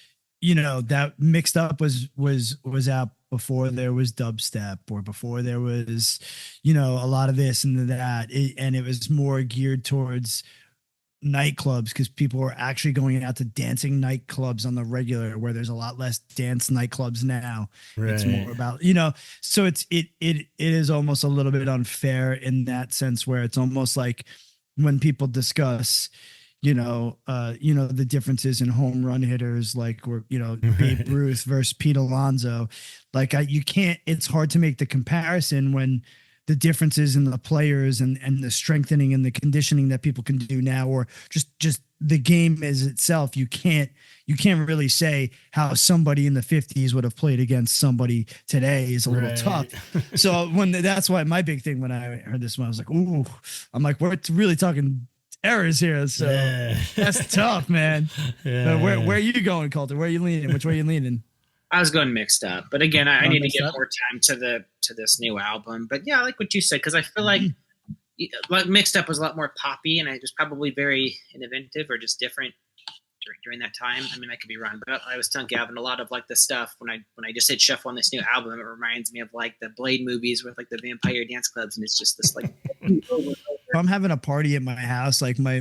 that Mixed Up was out before there was dubstep, or before there was a lot of this and that, and it was more geared towards nightclubs, because people were actually going out to dancing nightclubs on the regular, where there's a lot less dance nightclubs now. Right. It's more about so it is almost a little bit unfair in that sense, where it's almost like when people discuss the differences in home run hitters, like Babe Ruth versus Pete Alonso, like it's hard to make the comparison when the differences in the players and the strengthening and the conditioning that people can do now, or just the game as itself. You can't really say how somebody in the 50s would have played against somebody today is a little tough. So that's why my big thing when I heard this one, I was like, ooh, I'm like, we're really talking errors here. So that's tough, man. Where are you going, Coulter? Where are you leaning? Which way are you leaning? I was going Mixed Up, but again, I need to get more time to this new album. But yeah, I like what you said, because I feel like Mixed Up was a lot more poppy, and it was probably very innovative or just different during that time. I mean, I could be wrong, but I was telling Gavin a lot of like the stuff when I just hit shuffle on this new album, it reminds me of like the Blade movies with like the vampire dance clubs, and it's just this like. If I'm having a party at my house, like my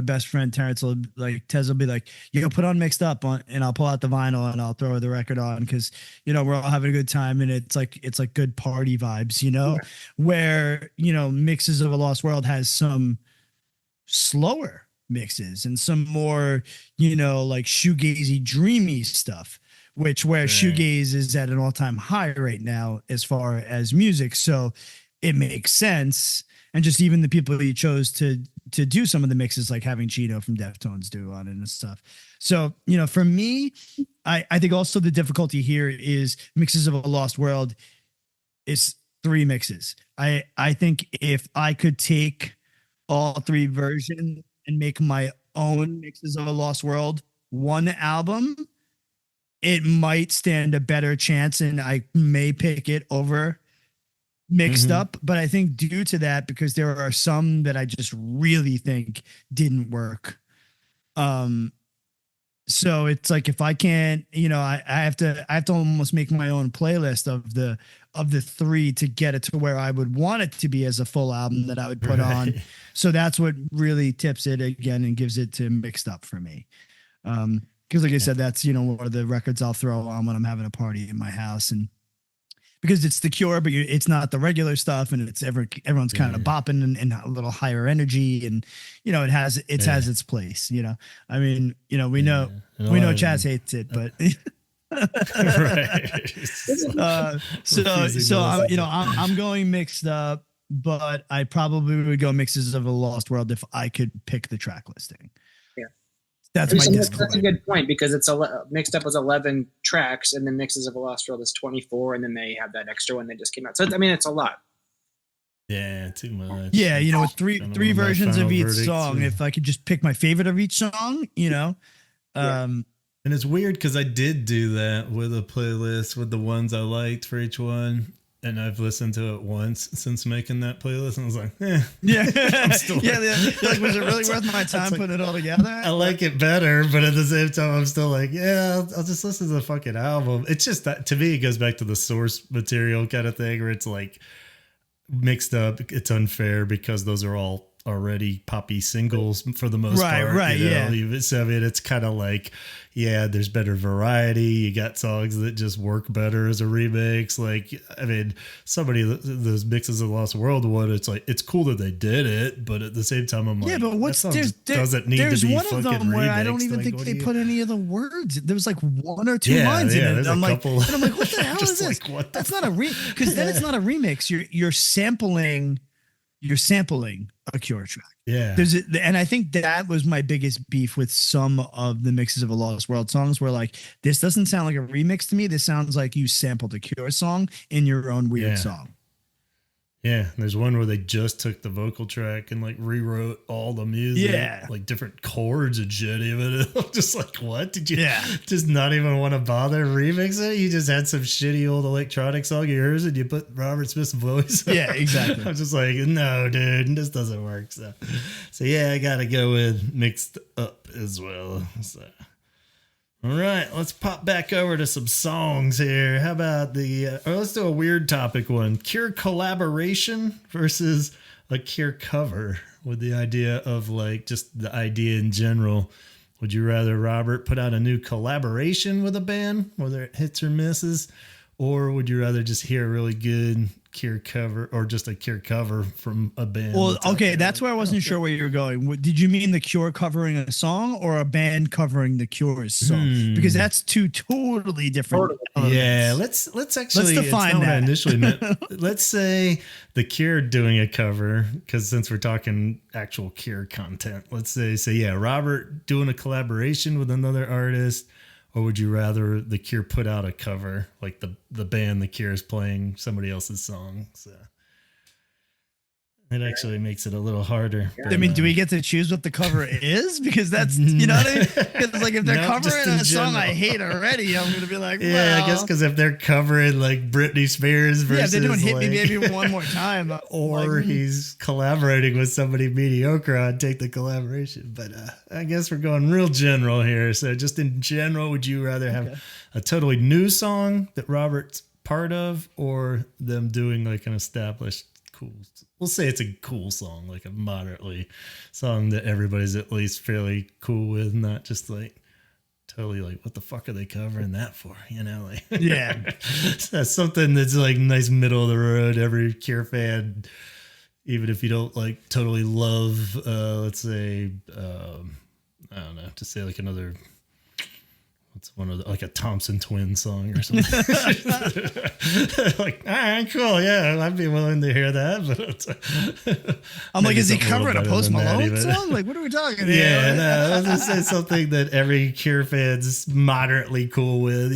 best friend Terrence Tez will be like, put on Mixed Up on, and I'll pull out the vinyl and I'll throw the record on, because we're all having a good time, and it's like good party vibes, where Mixes of a Lost World has some slower mixes and some more like shoegazy dreamy stuff, where shoegaze is at an all-time high right now as far as music, so it makes sense. And just even the people you chose to do some of the mixes, like having Chino from Deftones do on it and stuff. So, for me, I think also the difficulty here is Mixes of a Lost World is 3 mixes. I think if I could take all 3 versions and make my own Mixes of a Lost World one album, it might stand a better chance, and I may pick it over Mixed Up. But I think due to that, because there are some that I just really think didn't work. So it's like, if I can't, I have to almost make my own playlist of the 3 to get it to where I would want it to be as a full album that I would put on. So that's what really tips it again and gives it to Mixed Up for me. Because like I said, that's, one of the records I'll throw on when I'm having a party in my house, and because it's The Cure, but it's not the regular stuff, and it's everyone's kind of bopping and a little higher energy, and it has its place. I mean, we know Chaz hates it, but I'm going Mixed Up, but I probably would go Mixes of a Lost World if I could pick the track listing. That's my That's disclaimer. a good point, because it's mixed up as 11 tracks, and then Mixes of a Lost World is 24, and then they have that extra one that just came out. So I mean, it's a lot. Yeah, too much. Yeah, with three versions of each song. If I could just pick my favorite of each song, And it's weird because I did do that with a playlist with the ones I liked for each one. And I've listened to it once since making that playlist, and I was like, yeah. Like, was it really worth my time putting it all together? I like it better, but at the same time, I'm still like, I'll just listen to the fucking album. It's just that, to me, it goes back to the source material kind of thing, where it's like mixed up. It's unfair because those are all already poppy singles for the most part. Right, yeah. So I mean, it's kind of like, there's better variety. You got songs that just work better as a remix. Like, I mean, those Mixes of the Lost World one, it's like, it's cool that they did it, but at the same time, I'm like, but doesn't need to be one fucking of them where I don't even think they put any of the words. There was like one or two lines in it. I'm like, what the hell is this? That's not a because then it's not a remix. You're sampling a Cure track. Yeah. And I think that was my biggest beef with some of the Mixes of a Lost World songs, where like, this doesn't sound like a remix to me. This sounds like you sampled a Cure song in your own weird song. Yeah, there's one where they just took the vocal track and like rewrote all the music, like different chords and shit. Even I'm just like, what did you just not even want to bother remix it? You just had some shitty old electronic song of yours and you put Robert Smith's voice. Yeah, exactly. I'm just like, no, dude, this doesn't work. So I gotta go with Mixed Up as well. So. All right, let's pop back over to some songs here. How about let's do a weird topic one. Cure collaboration versus a Cure cover, with the idea of like just the idea in general. Would you rather, Robert, put out a new collaboration with a band, whether it hits or misses, or would you rather just hear a really good Cure cover, or just a Cure cover from a band? Well, okay, that's where I wasn't sure where you were going. Did you mean the Cure covering a song or a band covering the Cure's song? Because that's two totally different elements. Yeah, let's define that. What I initially meant. Let's say the Cure doing a cover, because since we're talking actual Cure content, let's say Robert doing a collaboration with another artist. Or would you rather the Cure put out a cover, like the band the Cure is playing somebody else's song? So it actually makes it a little harder. I mean, do we get to choose what the cover is? Because that's, you know what I mean? Because like, if they're covering a song I hate already, I'm going to be like, I guess because if they're covering like Britney Spears versus if they're doing Hit Me Baby One More Time. Or he's collaborating with somebody mediocre, I'd take the collaboration. But I guess we're going real general here. So just in general, would you rather have a totally new song that Robert's part of, or them doing like an established cool, we'll say it's a cool song, like a moderately song that everybody's at least fairly cool with, not just like totally like, what the fuck are they covering that for? Like, that's something that's like nice middle of the road. Every Cure fan, even if you don't like totally love, let's say, I don't know, to say like another, what's one of like a Thompson Twin song or something. Like, all right, cool. Yeah, I'd be willing to hear that. But I'm like, is he covering a Post Malone song? Like, what are we talking about? Yeah, I was going to say something that every Cure fan's moderately cool with,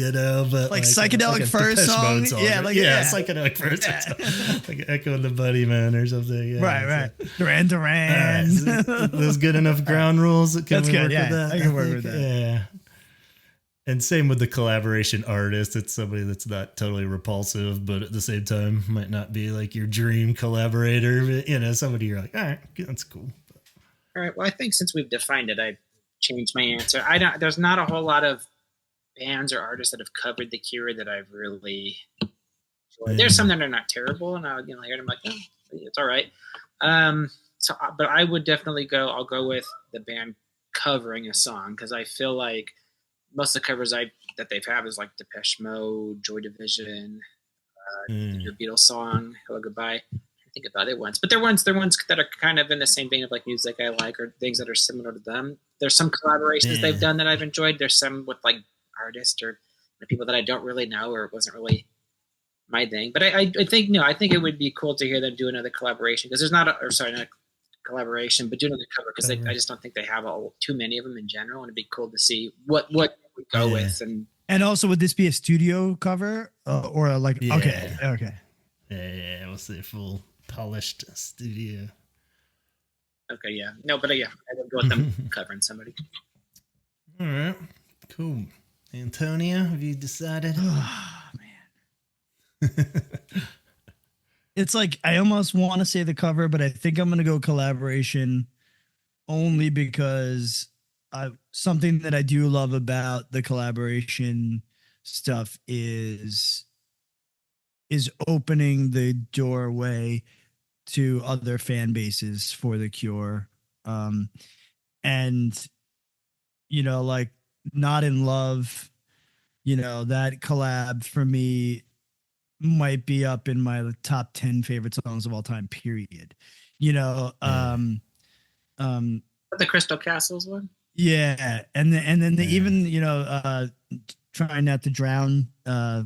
but like Psychedelic Furs song. Psychedelic Furs. Like Echo and the Bunny Man or something. Yeah, right. Duran Duran. Right, those good enough ground rules. That's good. Yeah, I can work with that. Yeah. And same with the collaboration artist. It's somebody that's not totally repulsive, but at the same time might not be like your dream collaborator. But, somebody you're like, all right, that's cool. All right. Well, I think since we've defined it, I've changed my answer. There's not a whole lot of bands or artists that have covered the Cure that I've really enjoyed. There's some that are not terrible, and I'll hear them like, it's all right. But I would definitely I'll go with the band covering a song, because I feel like most of the covers that they've had is like Depeche Mode, Joy Division, your Beatles song, Hello Goodbye. I think about it once, but they're ones that are kind of in the same vein of like music I like, or things that are similar to them. There's some collaborations they've done that I've enjoyed. There's some with like artists or people that I don't really know, or it wasn't really my thing. But I think it would be cool to hear them do another collaboration, because there's not a collaboration, but do another cover because I just don't think they have too many of them in general, and it'd be cool to see what would go with. And also, would this be a studio cover or like? Yeah. Okay. Yeah, we'll say full polished studio. Okay, yeah, no, but yeah, I would go with them covering somebody. All right, cool. Antonio, have you decided? Oh man. It's like I almost want to say the cover, but I think I'm going to go collaboration only because something that I do love about the collaboration stuff is opening the doorway to other fan bases for The Cure. And, like Not in Love, that collab for me might be up in my top 10 favorite songs of all time, period. The Crystal Castles one. Yeah. And then even, Trying Not to Drown. I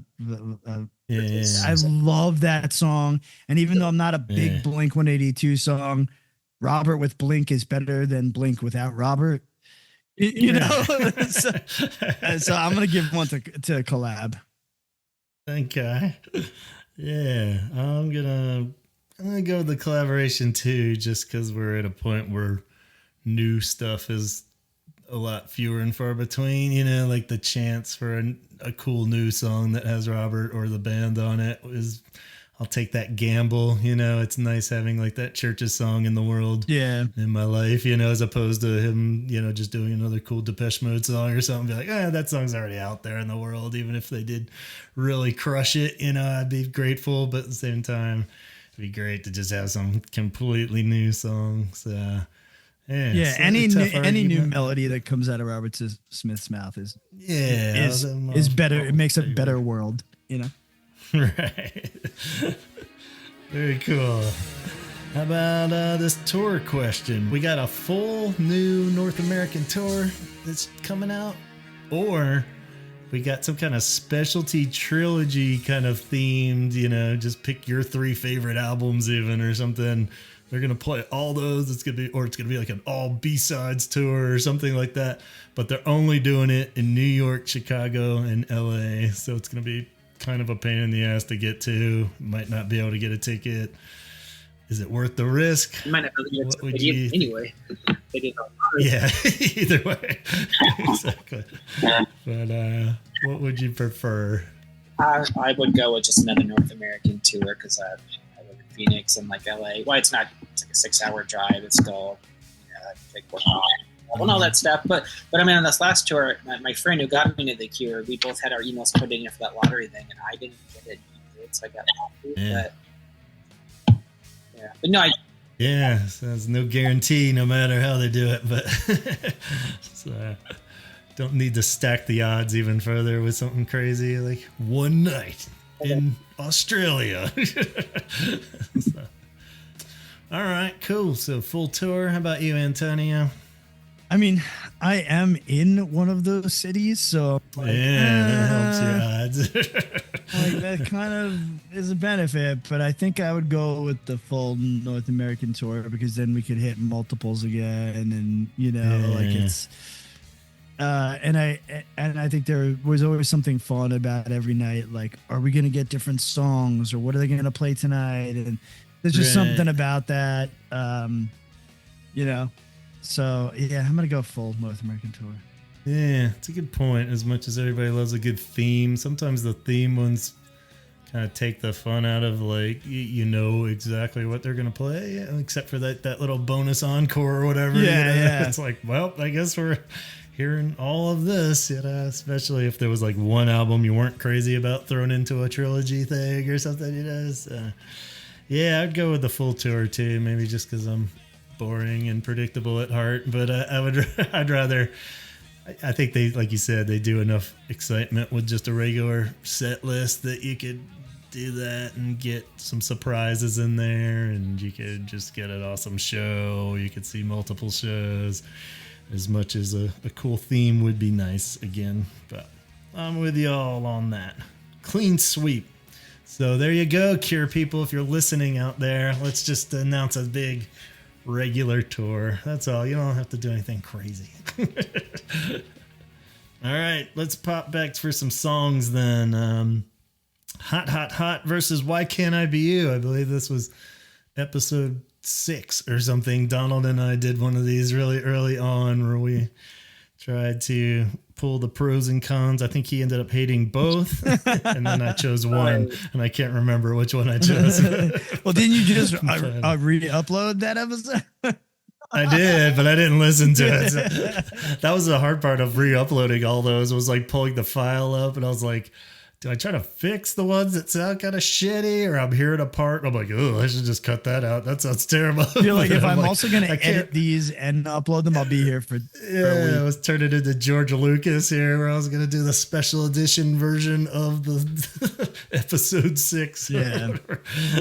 love that song. And even though I'm not a big Blink 182 song, Robert with Blink is better than Blink without Robert. So I'm going to give one to collab. Okay. Yeah, I'm gonna go with the collaboration too, just because we're at a point where new stuff is a lot fewer and far between. Like the chance for a cool new song that has Robert or the band on it I'll take that gamble. It's nice having like that Church's song in the world. Yeah. In my life, as opposed to him, just doing another cool Depeche Mode song or something. Be like, that song's already out there in the world. Even if they did really crush it, I'd be grateful. But at the same time, it'd be great to just have some completely new songs. Any new melody that comes out of Robert Smith's mouth is better. It makes a better world, Right. Very cool. How about this tour question? We got a full new North American tour that's coming out, or we got some kind of specialty trilogy kind of themed, just pick your 3 favorite albums even or something. They're going to play all those. It's going to be like an all B-sides tour or something like that. But they're only doing it in New York, Chicago, and LA. So it's going to be kind of a pain in the ass to get to. Might not be able to get a ticket. Is it worth the risk? You might not be able to get it anyway. They did yeah, either way. Exactly. But what would you prefer? I would go with just another North American tour because I live in Phoenix and like LA. Well, it's like a 6-hour drive. It's still like and all that stuff. But I mean, on this last tour, my friend who got me into The Cure, we both had our emails put in for that lottery thing, and I didn't get it. So I got happy. Yeah. But no, so there's no guarantee no matter how they do it, but so don't need to stack the odds even further with something crazy like one night in Australia. So, all right, cool. So full tour. How about you, Antonio? I mean, I am in one of those cities, so that helps your odds. That kind of is a benefit, but I think I would go with the full North American tour because then we could hit multiples again, and it's. And I think there was always something fun about every night. Like, are we going to get different songs, or what are they going to play tonight? And there's just something about that, So, yeah, I'm going to go full North American tour. Yeah, it's a good point. As much as everybody loves a good theme, sometimes the theme ones kind of take the fun out of, like, exactly what they're going to play, except for that little bonus encore or whatever. Yeah. It's like, well, I guess we're hearing all of this, especially if there was, like, one album you weren't crazy about thrown into a trilogy thing or something, So, yeah, I'd go with the full tour, too, maybe just because I'm boring and predictable at heart, but I'd rather. I think they, like you said, they do enough excitement with just a regular set list that you could do that and get some surprises in there, and you could just get an awesome show. You could see multiple shows. As much as a cool theme would be nice again, but I'm with you all on that. Clean sweep. So there you go, Cure people. If you're listening out there, let's just announce a big regular tour. That's all. You don't have to do anything crazy. All right, let's pop back for some songs then. Hot, Hot, Hot versus Why Can't I Be You? I believe this was episode 6 or something. Donald and I did one of these really early on where we tried to pull the pros and cons. I think he ended up hating both, and then I chose one, and I can't remember which one I chose. Well, didn't you just re-upload that episode? I did, but I didn't listen to it. So that was the hard part of re-uploading all those, was like pulling the file up, and I was like, do I try to fix the ones that sound kind of shitty, or I'm hearing a part and I'm like, oh, I should just cut that out. That sounds terrible. I feel like if I'm also going to edit these and upload them, I'll be here for a week. I was turning into George Lucas here, where I was going to do the special edition version of the episode 6. Yeah.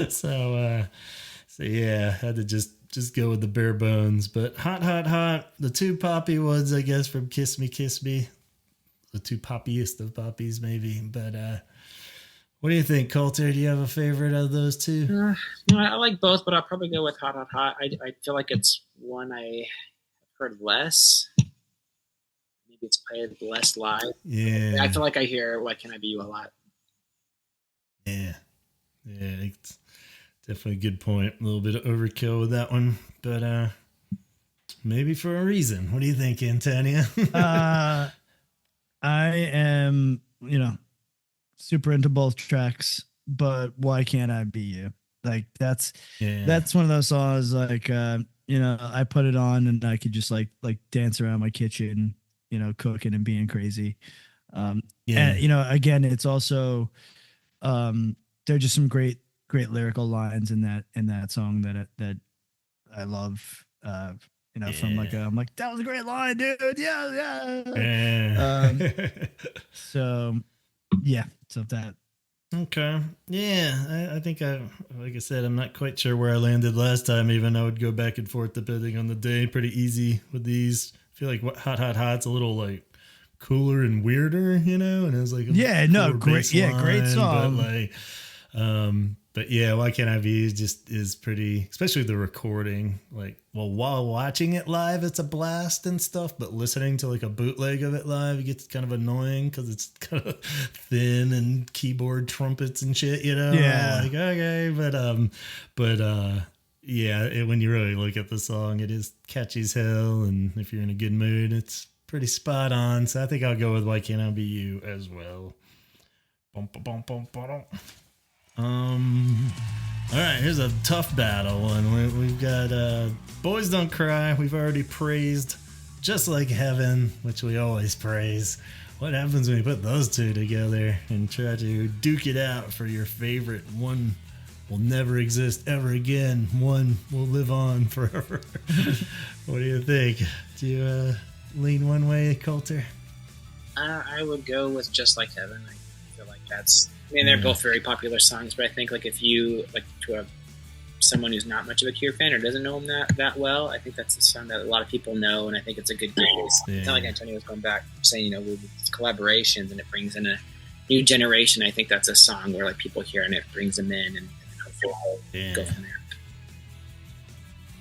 So yeah, I had to just go with the bare bones. But Hot, Hot, Hot, the 2 poppy ones, I guess, from Kiss Me, Kiss Me. The 2 poppiest of poppies, maybe. But what do you think, Coulter? Do you have a favorite of those 2? No, I like both, but I'll probably go with Hot, Hot, Hot. I feel like it's one I have heard less. Maybe it's played less live. Yeah. I feel like I hear Why Can't I Be You a lot. Yeah. Yeah, it's definitely a good point. A little bit of overkill with that one. But maybe for a reason. What do you think, Antonio? I am, super into both tracks, but Why Can't I Be You? Like that's one of those songs, like, I put it on and I could just like dance around my kitchen, cooking and being crazy. And, again, it's also, there are just some great lyrical lines in that song that I love, from I'm like, that was a great line, dude. Yeah. So that. Okay. Yeah. I think like I said, I'm not quite sure where I landed last time. Even I would go back and forth depending on the day. Pretty easy with these. I feel like Hot, Hot, Hot's a little like cooler and weirder, and it was like great song. But yeah, Why Can't I Be is pretty, especially the recording. Like, well, while watching it live, it's a blast and stuff. But listening to like a bootleg of it live, it gets kind of annoying because it's kind of thin and keyboard trumpets and shit. Yeah. Like, okay, but when you really look at the song, it is catchy as hell, and if you're in a good mood, it's pretty spot on. So I think I'll go with Why Can't I Be You as well. All right, here's a tough battle one. We've got Boys Don't Cry. We've already praised Just Like Heaven, which we always praise. What happens when you put those 2 together and try to duke it out for your favorite? One will never exist ever again. One will live on forever. What do you think? Do you lean one way, Coulter? I would go with Just Like Heaven. I feel like that's... they're both very popular songs, but I think like if you like to someone who's not much of a Cure fan or doesn't know them that well, I think that's a song that a lot of people know, and I think it's a good case. It's not like Antonio was going back saying, with collaborations and it brings in a new generation. I think that's a song where like people hear and it brings them in, and hopefully we'll go from there.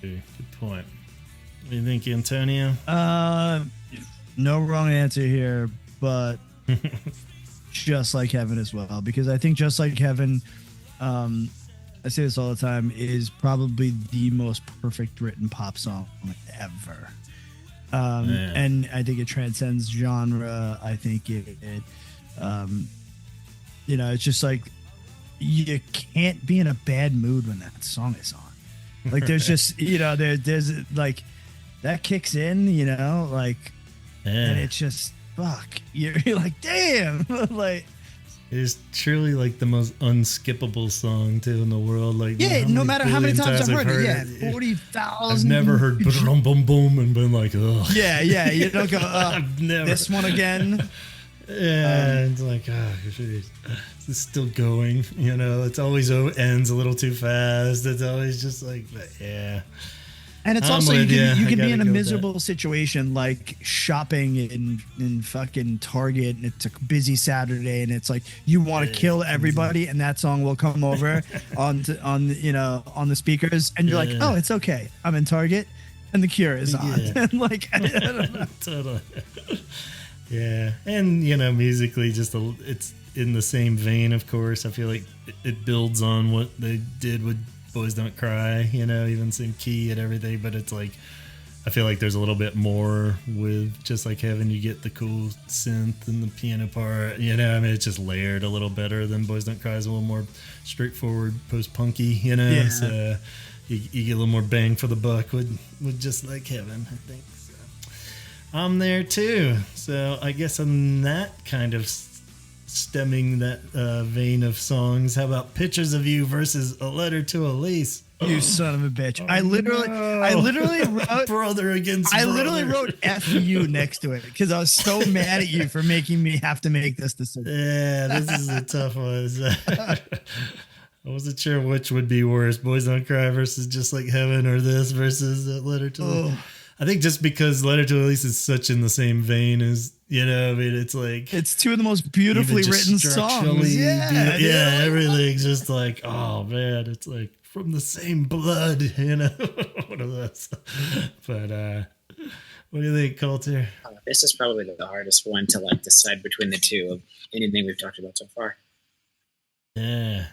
Good point. What do you think, Antonio? No wrong answer here, but Just Like Heaven as well, because I think Just Like Heaven, I say this all the time, is probably the most perfect written pop song ever. And I think it transcends genre. I think it's just like you can't be in a bad mood when that song is on. Like there's just, there's like that kicks in, and it's just, fuck, you're like, damn, like it's truly like the most unskippable song too in the world. Like, no matter how many times I've heard it, 40,000. I've never heard boom boom boom and been like, oh you don't go, I've never. This one again. It's like, is this still going? It's always ends a little too fast. It's always just like, And it's I'm also with you ya. can I be gotta in a go with miserable situation like shopping in fucking Target, and it's a busy Saturday, and it's like you want to kill everybody, and that song will come over on the speakers, and you're like, oh, it's okay, I'm in Target, and The Cure is on, and like I don't know. Totally. Yeah, and musically, it's in the same vein. Of course, I feel like it builds on what they did with Boys Don't Cry, even same key and everything, but it's like I feel like there's a little bit more with Just Like Heaven. You get the cool synth and the piano part, I mean, it's just layered a little better than Boys Don't Cry. Is a little more straightforward, post-punky, Yeah. so you get a little more bang for the buck with Just Like Heaven, I think. So I'm there too, so I guess on that kind of stemming that vein of songs, how about Pictures of You versus A Letter to Elise? You son of a bitch! I literally wrote brother against brother. I literally wrote "F-U" next to it because I was so mad at you for making me have to make this decision. Yeah, this is a tough one. I wasn't sure which would be worse: Boys Don't Cry versus Just Like Heaven, or this versus A Letter to Elise. I think just because Letter to Elise is such in the same vein as, I mean, it's like it's two of the most beautifully wrten songs. Yeah, everything's just like, oh man, it's like from the same blood, one of those. But what do you think, Coulter? This is probably the hardest one to like decide between the two of anything we've talked about so far. Yeah.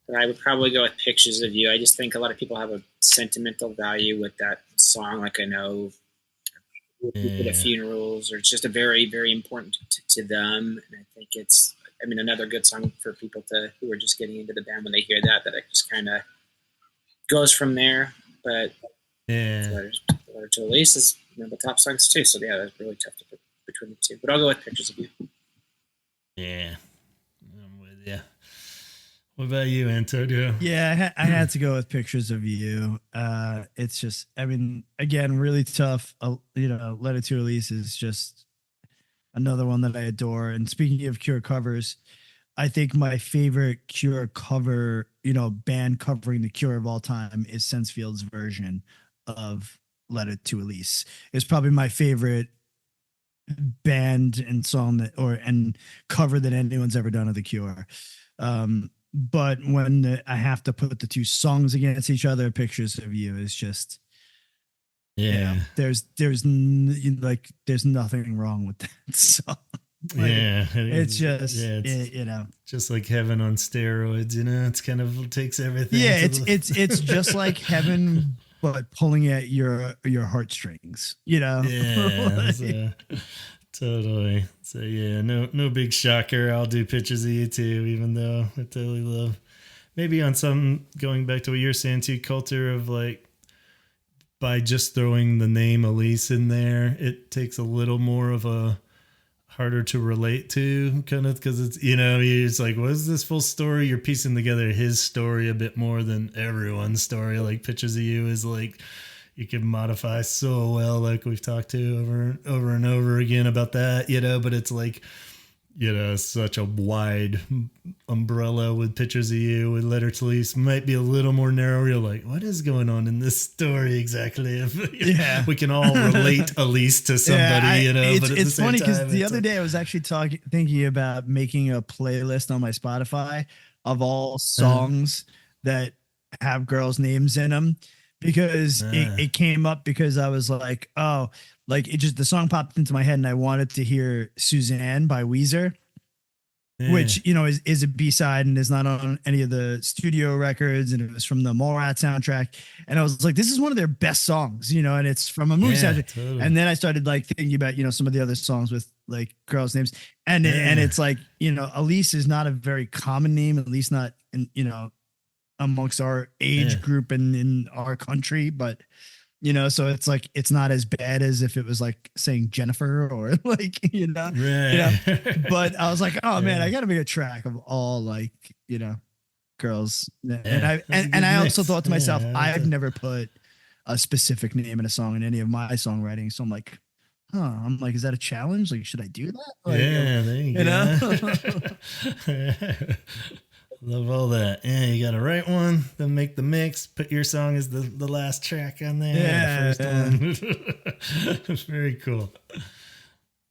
But I would probably go with Pictures of You. I just think a lot of people have a sentimental value with that song. Like I know people at funerals, or it's just a very, very important to them. And I think it's, another good song for people who are just getting into the band when they hear that it just kind of goes from there. But Letter to Elise is one of the top songs too. So yeah, that's really tough to put between the two. But I'll go with Pictures of You. Yeah, I'm with you. What about you, Antonio? Yeah, I had to go with Pictures of You. It's just, again, really tough. Letter to Elise is just another one that I adore. And speaking of Cure covers, I think my favorite Cure cover, band covering the Cure of all time is Sensefield's version of Letter to Elise. It's probably my favorite band and song and cover that anyone's ever done of the Cure. But when I have to put the two songs against each other, Pictures of You is just, there's nothing wrong with that song. It's just, just like Heaven on steroids, it's kind of takes everything. Yeah, it's just like Heaven, but pulling at your heartstrings, Yeah. Totally. So yeah, no big shocker. I'll do Pictures of You too, even though I totally love. Maybe on some, going back to what you're saying too, Coulter, of like by just throwing the name Elise in there, it takes a little more of a harder to relate to, kind of, because it's it's like, what is this full story? You're piecing together his story a bit more than everyone's story. Like Pictures of You is like, you can modify so well, like we've talked to over and over again about that, but it's like, such a wide umbrella with Pictures of You. With Letter to Elise might be a little more narrow. You're like, what is going on in this story exactly? We can all relate Elise to somebody, but it's funny because the other day I was actually thinking about making a playlist on my Spotify of all songs that have girls' names in them. Because it came up because I was like, the song popped into my head and I wanted to hear Suzanne by Weezer, which, is a B-side and is not on any of the studio records. And it was from the Mallrat soundtrack. And I was like, this is one of their best songs, and it's from a movie soundtrack. Totally. And then I started like thinking about, some of the other songs with like girls' names. And it's like, Elise is not a very common name, at least not in, amongst our age group and in our country, but so it's like, it's not as bad as if it was like saying Jennifer or like, but I was like, oh man, I gotta make a track of all like, girls. And I also thought to myself, I've never put a specific name in a song in any of my songwriting. So I'm like, is that a challenge? Like, should I do that? Like, there you go. Love all that. Yeah, you got to write one, then make the mix. Put your song as the last track on there. Yeah, The first one. Very cool.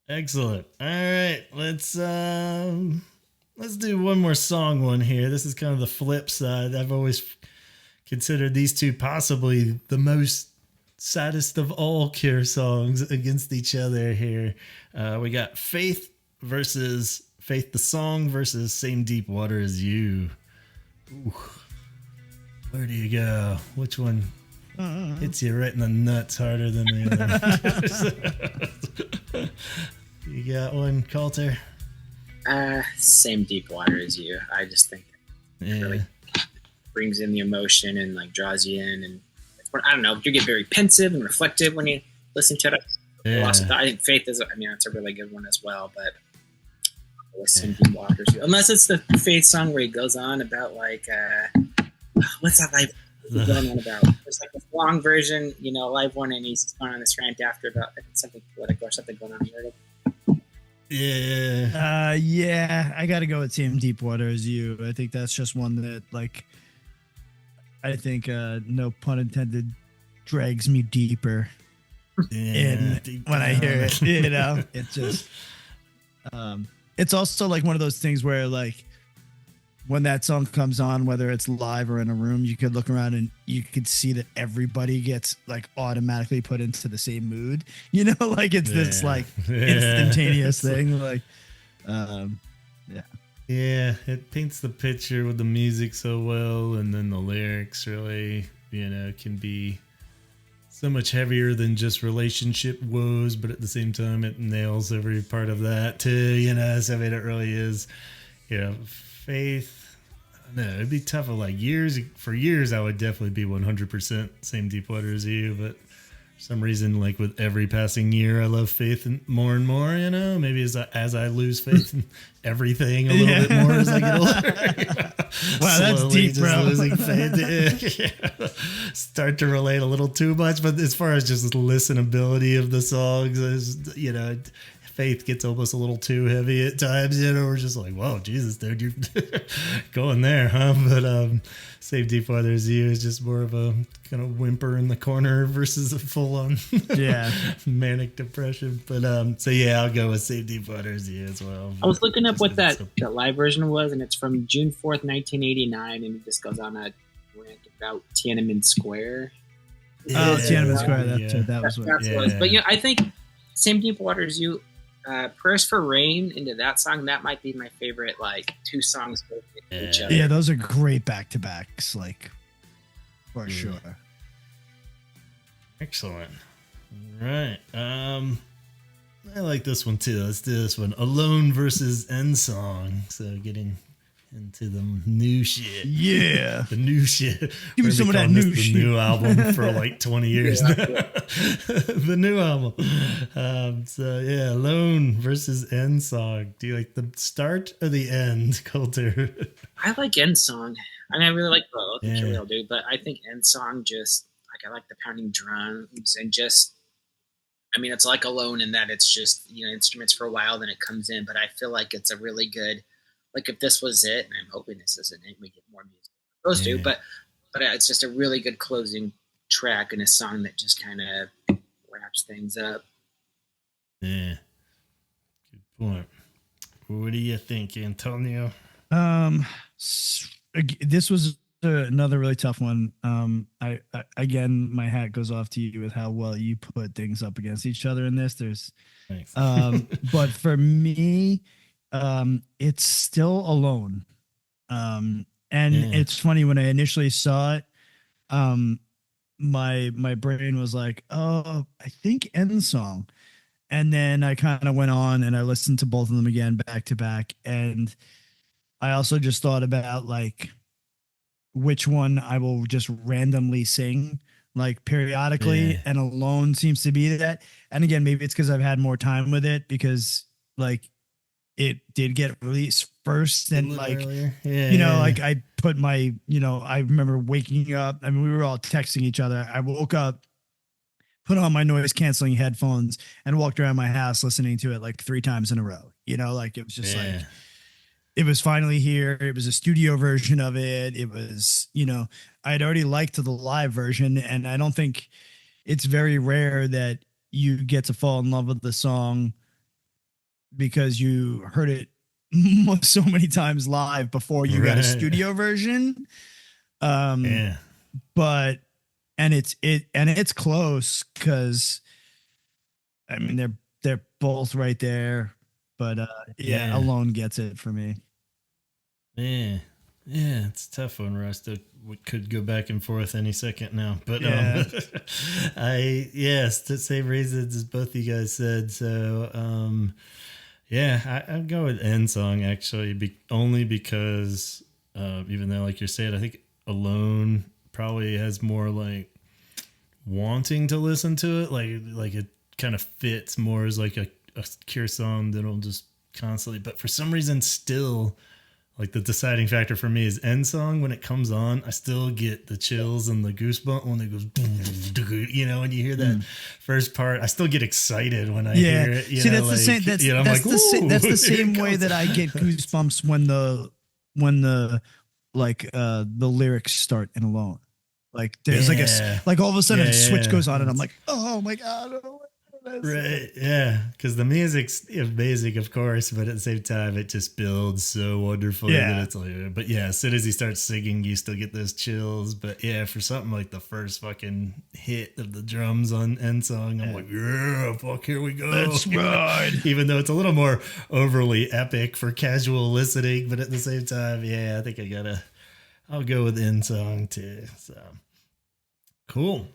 Excellent. All right, let's do one more song one here. This is kind of the flip side. I've always considered these two possibly the most saddest of all Cure songs against each other here. We got Faith the song versus Same Deep Water as You. Ooh. Where do you go? Which one hits you right in the nuts harder than the other? You got one, Coulter? Same Deep Water as You. I just think it really brings in the emotion and like draws you in, and I don't know, you get very pensive and reflective when you listen to it. I think Faith is, it's a really good one as well, but Same Deep Water as You. Unless it's the Faith song where he goes on about like what's that live going on about? There's like this long version, live one, and he's going on this rant after about something political or something going on here. Yeah, I gotta go with Same Deep Water as You. I think that's just one that, like, I think no pun intended, drags me deeper in when I hear it. It's just it's also like one of those things where, like, when that song comes on, whether it's live or in a room, you could look around and you could see that everybody gets like automatically put into the same mood. Like it's this like instantaneous thing. Like, yeah, it paints the picture with the music so well, and then the lyrics really, can be so much heavier than just relationship woes, but at the same time, it nails every part of that too. So it really is, Faith. No, it'd be tough. For years, I would definitely be 100% Same Deep Water as You. But for some reason, like with every passing year, I love Faith more and more. Maybe as I lose faith in everything a little bit more as I get older. Wow, that's deep, bro. Losing faith. Start to relate a little too much. But as far as just listenability of the songs, Faith gets almost a little too heavy at times, we're just like, whoa, Jesus, dude, you're going there, huh? But Same Deep Water as You is just more of a kind of whimper in the corner versus a full-on manic depression. But I'll go with Same Deep Water as You as well. I was looking up what that live version was, and it's from June 4th, 1989, and it just goes on a rant about Tiananmen Square. Tiananmen Square, that was what it was. But I think Same Deep Water as You, Prayers for Rain into that song, that might be my favorite, like, two songs with each other. Yeah, those are great back-to-backs, like, for sure. Excellent. All right. I like this one too. Let's do this one. Alone versus End Song. So getting into the new shit. Yeah. The new shit. Give me some of that new shit. The new album for like 20 years now. The new album. Alone versus End Song. Do you like the start or the end, Coulter? I like End Song. I really like both. I'm sure we all do, but I think End Song just, like, I like the pounding drums and just, it's like Alone in that it's just, instruments for a while, then it comes in, but I feel like it's a really good, like, if this was it, and I'm hoping this isn't it, we get more music supposed to, but it's just a really good closing track and a song that just kind of wraps things up. Yeah. Good point. What do you think, Antonio? This was another really tough one. I again, my hat goes off to you with how well you put things up against each other in this. Thanks. But for me, it's still Alone. It's funny, when I initially saw it, my brain was like, oh, I think End Song. And then I kind of went on and I listened to both of them again back to back. And I also just thought about, like, which one I will just randomly sing, like, periodically, and Alone seems to be that. And again, maybe it's because I've had more time with it, because, like, it did get released first, and like, like I put my, I remember waking up. We were all texting each other. I woke up, put on my noise canceling headphones, and walked around my house listening to it like 3 times in a row. Like, it was just like, it was finally here. It was a studio version of it. It was, I'd already liked the live version, and I don't think it's very rare that you get to fall in love with the song because you heard it so many times live before you got a studio version. But it's close because I mean they're both right there, but Alone gets it for me. Yeah, it's a tough one, Russ. We could go back and forth any second now, but the same reasons as both you guys said. So I'd go with End Song actually, only because even though, like you're saying, I think Alone probably has more like wanting to listen to it, like it kind of fits more as like a Cure song that'll just constantly. But for some reason, still, like the deciding factor for me is End Song. When it comes on, I still get the chills and the goosebump when it goes, when you hear that first part. I still get excited when I hear it. That's the same. That's the same way that I get goosebumps when the lyrics start in Alone. Like there's like all of a sudden a switch goes on and I'm like, oh my God. Right. Yeah. Because the music's amazing, of course, but at the same time, it just builds so wonderfully that it's like, but as soon as he starts singing, you still get those chills. But for something like the first fucking hit of the drums on End Song, I'm like, fuck, here we go. That's right. Even though it's a little more overly epic for casual listening, but at the same time, I think I'll go with End Song too. So cool.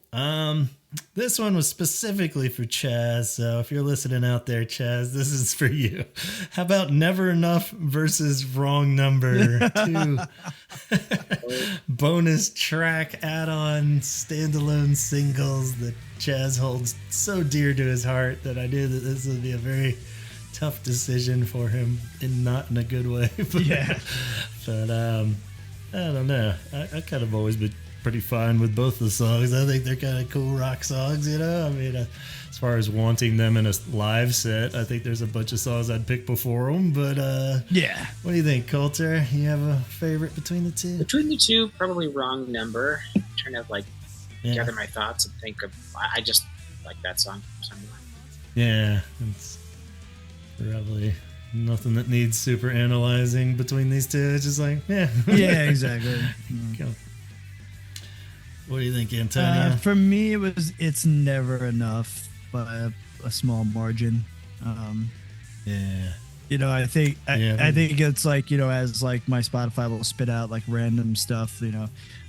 This one was specifically for Chaz. So if you're listening out there, Chaz, this is for you. How about Never Enough versus Wrong Number? 2 bonus track add-on standalone singles that Chaz holds so dear to his heart that I knew that this would be a very tough decision for him, and not in a good way. But I don't know. I kind of always been pretty fine with both the songs. I think they're kind of cool rock songs, I mean, as far as wanting them in a live set, I think there's a bunch of songs I'd pick before them, but what do you think, Coulter? You have a favorite between the two? Between the two, probably Wrong Number. I'm trying to gather my thoughts and think of, I just like that song for some reason. Yeah, it's probably nothing that needs super analyzing between these two. It's just like, exactly. Go. What do you think, Antonio? For me, it's Never Enough by a small margin. I think it's like, as like my Spotify will spit out like random stuff,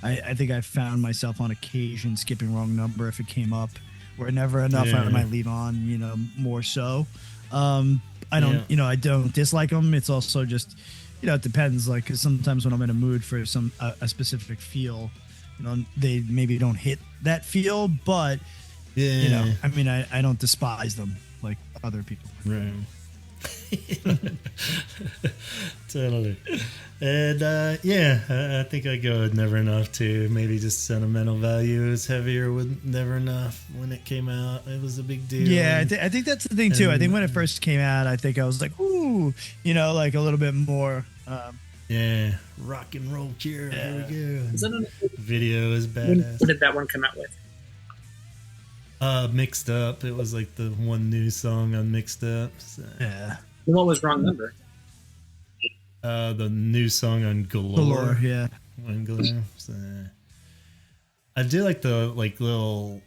I think I found myself on occasion skipping Wrong Number if it came up, where Never Enough I might leave on, more so. I don't dislike them. It's also just, it depends, like, 'cause sometimes when I'm in a mood for a specific feel, they maybe don't hit that feel, but I don't despise them like other people. Right. Totally. And I think I go with Never Enough too. Maybe just sentimental value is heavier with Never Enough. When it came out, it was a big deal. Yeah, I think that's the thing too. I think when it first came out, I think I was like, ooh, like a little bit more. Rock and roll Cure. Here we go. Is that video is badass. What did that one come out with? Mixed Up. It was like the one new song on Mixed Up. So. Yeah. What was Wrong Number? The new song on Galore. Galore, yeah. On Galore. So, I do like the little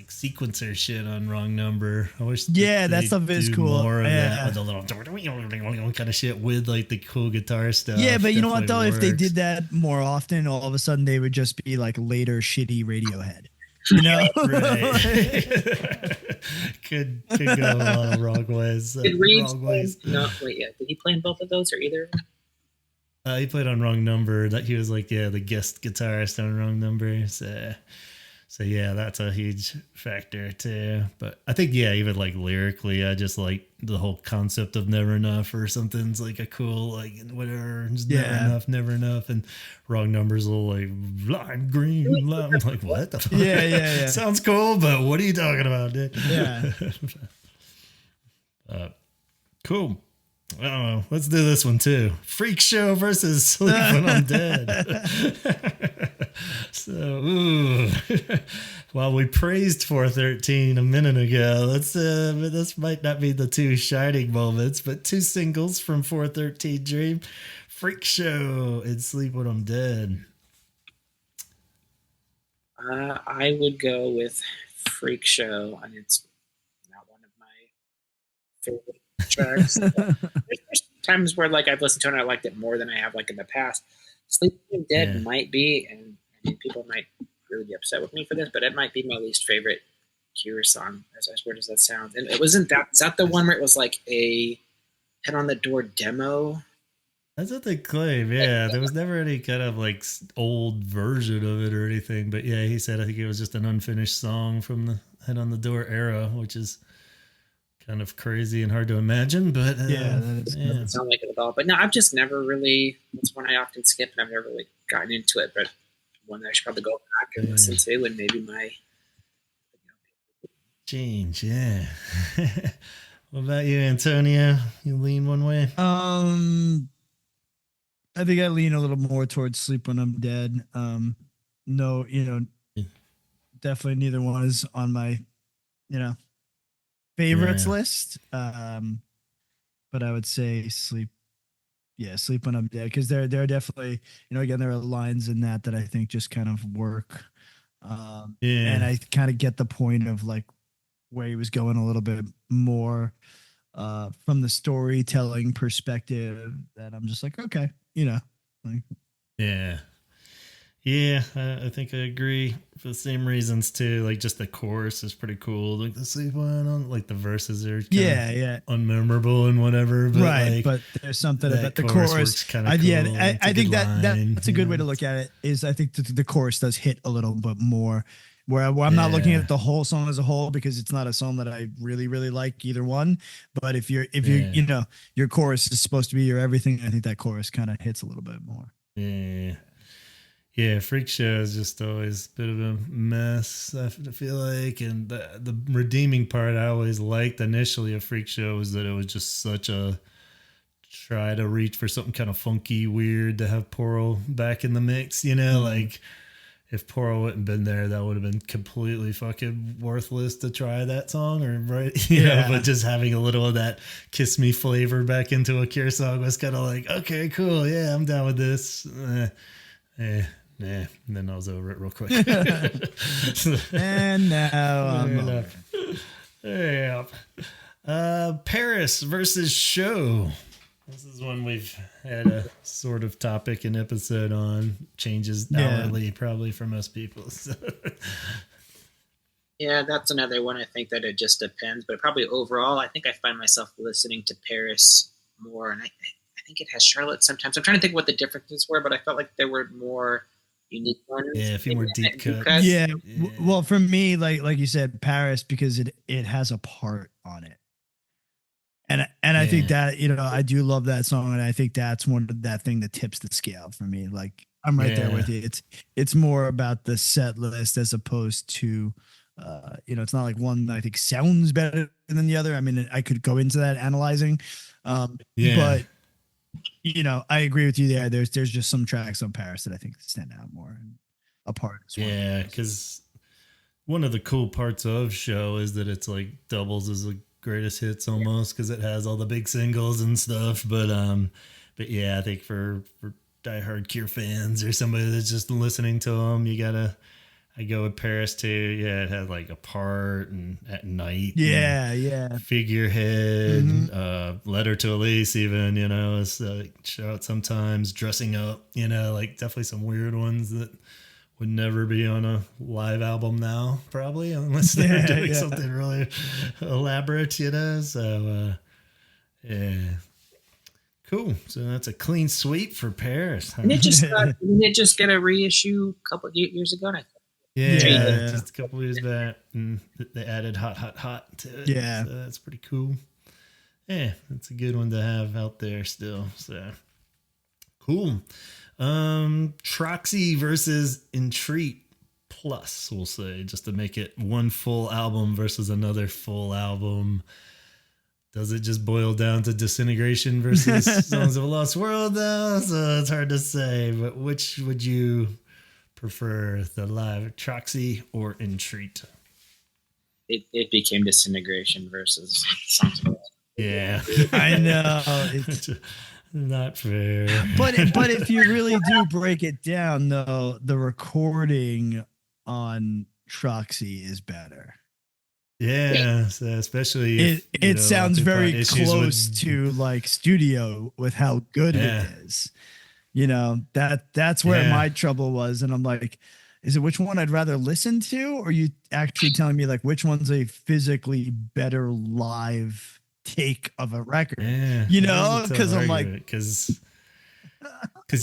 sequencer shit on Wrong Number. I wish that stuff is cool. More of that with the little kind of shit with like the cool guitar stuff. Yeah, but you know what though? Works. If they did that more often, all of a sudden they would just be like later shitty Radiohead. Right. could go a lot of wrong ways. Did Reeves no, wait, did he play in both of those or either? He played on Wrong Number. That he was like the guest guitarist on Wrong Number. So yeah, that's a huge factor too. But I think even like lyrically, I just like the whole concept of Never Enough or something's like a cool whatever. Never enough, and Wrong Number's a little like lime green. Lime. I'm like, what the fuck? Yeah. Sounds cool, but what are you talking about, dude? Yeah. Cool. Oh, let's do this one too. Freak Show versus Sleep When I'm Dead. So, ooh. While we praised 413 a minute ago, this might not be the two shining moments, but two singles from 413 Dream, Freak Show and Sleep When I'm Dead. I would go with Freak Show, and it's not one of my favorite tracks. There's times where like I've listened to it and I liked it more than I have like in the past. Sleeping Dead might be, and I mean, people might really be upset with me for this, but it might be my least favorite Cure song. As weird as that sounds, and it wasn't that. Is that the one where it was like a Head on the Door demo? That's what they claim. Yeah, there was never any kind of like old version of it or anything. But yeah, he said I think it was just an unfinished song from the Head on the Door era, which is kind of crazy and hard to imagine. But Doesn't sound like it at all. But no, I've just never really. It's one I often skip, and I've never really gotten into it. But one that I should probably go back and listen to, and maybe my change. Yeah. What about you, Antonio? You lean one way? I think I lean a little more towards Sleep When I'm Dead. No, definitely neither one is on my, favorites list. But I would say Sleep When I'm Dead, because there are definitely, again, there are lines in that I think just kind of work. And I kind of get the point of like where he was going a little bit more from the storytelling perspective, that I'm just like, okay. I think I agree for the same reasons too. Like just the chorus is pretty cool. Like the sleep on, like the verses are unmemorable and whatever. But right, like, but there's something about the chorus. Kind of cool. I think that's a good way to look at it. Is I think the chorus does hit a little bit more. Where I'm not looking at the whole song as a whole, because it's not a song that I really, really like either one. But if you're your chorus is supposed to be your everything, I think that chorus kind of hits a little bit more. Yeah, Freak Show is just always a bit of a mess, I feel like. And the redeeming part I always liked initially of Freak Show was that it was just such a try to reach for something kind of funky, weird to have Poro back in the mix, like if Poro wouldn't been there, that would have been completely fucking worthless to try that song, or right, you know. But just having a little of that Kiss Me flavor back into a Cure song was kind of like, okay, cool, yeah, I'm down with this. And then I was over it real quick. And now I'm over it. Paris versus Show. This is one we've had a sort of topic and episode on. Changes hourly, probably for most people. So. Yeah, that's another one. I think that it just depends, but probably overall, I think I find myself listening to Paris more, and I think it has Charlotte sometimes. I'm trying to think what the differences were, but I felt like there were more unique ones. Yeah, a few more deep cuts. Yeah. Well, for me, like you said, Paris, because it has a part on it. And I think that, I do love that song, and I think that's that thing that tips the scale for me. Like, I'm right there with you. It's more about the set list as opposed to, it's not like one that I think sounds better than the other. I mean, I could go into that analyzing, but I agree with you there. There's just some tracks on Paris that I think stand out more and apart. Yeah, because one of the cool parts of Show is that it's like doubles as a greatest hits almost, because it has all the big singles and stuff. But yeah, I think for diehard Cure fans or somebody that's just listening to them, I go with Paris too. Yeah, it had like Apart and At Night. Figurehead, Letter to Elise, even, it's Shout Sometimes, Dressing Up, like definitely some weird ones that would never be on a live album now, probably, unless they're doing something really elaborate, So, cool. So that's a clean sweep for Paris. Huh? Didn't it just get a reissue a couple of years ago? Just a couple of years back, and they added Hot to it. Yeah, so that's pretty cool. Yeah, that's a good one to have out there still. So cool. Troxy versus Entreat Plus, we'll say, just to make it one full album versus another full album. does it just boil down to Disintegration versus Songs of a Lost World though? So it's hard to say, but which would you prefer, the live Troxy or Entreat? It became Disintegration versus Songs of a Lost World. Yeah. I know. It's not fair. But if you really do break it down though, the recording on Troxy is better. Yeah, so especially if, it sounds very close to like studio with how good it is. You know, that's where my trouble was. And I'm like, is it which one I'd rather listen to? Or are you actually telling me like which one's a physically better live take of a record? Yeah, you know, because I'm like, because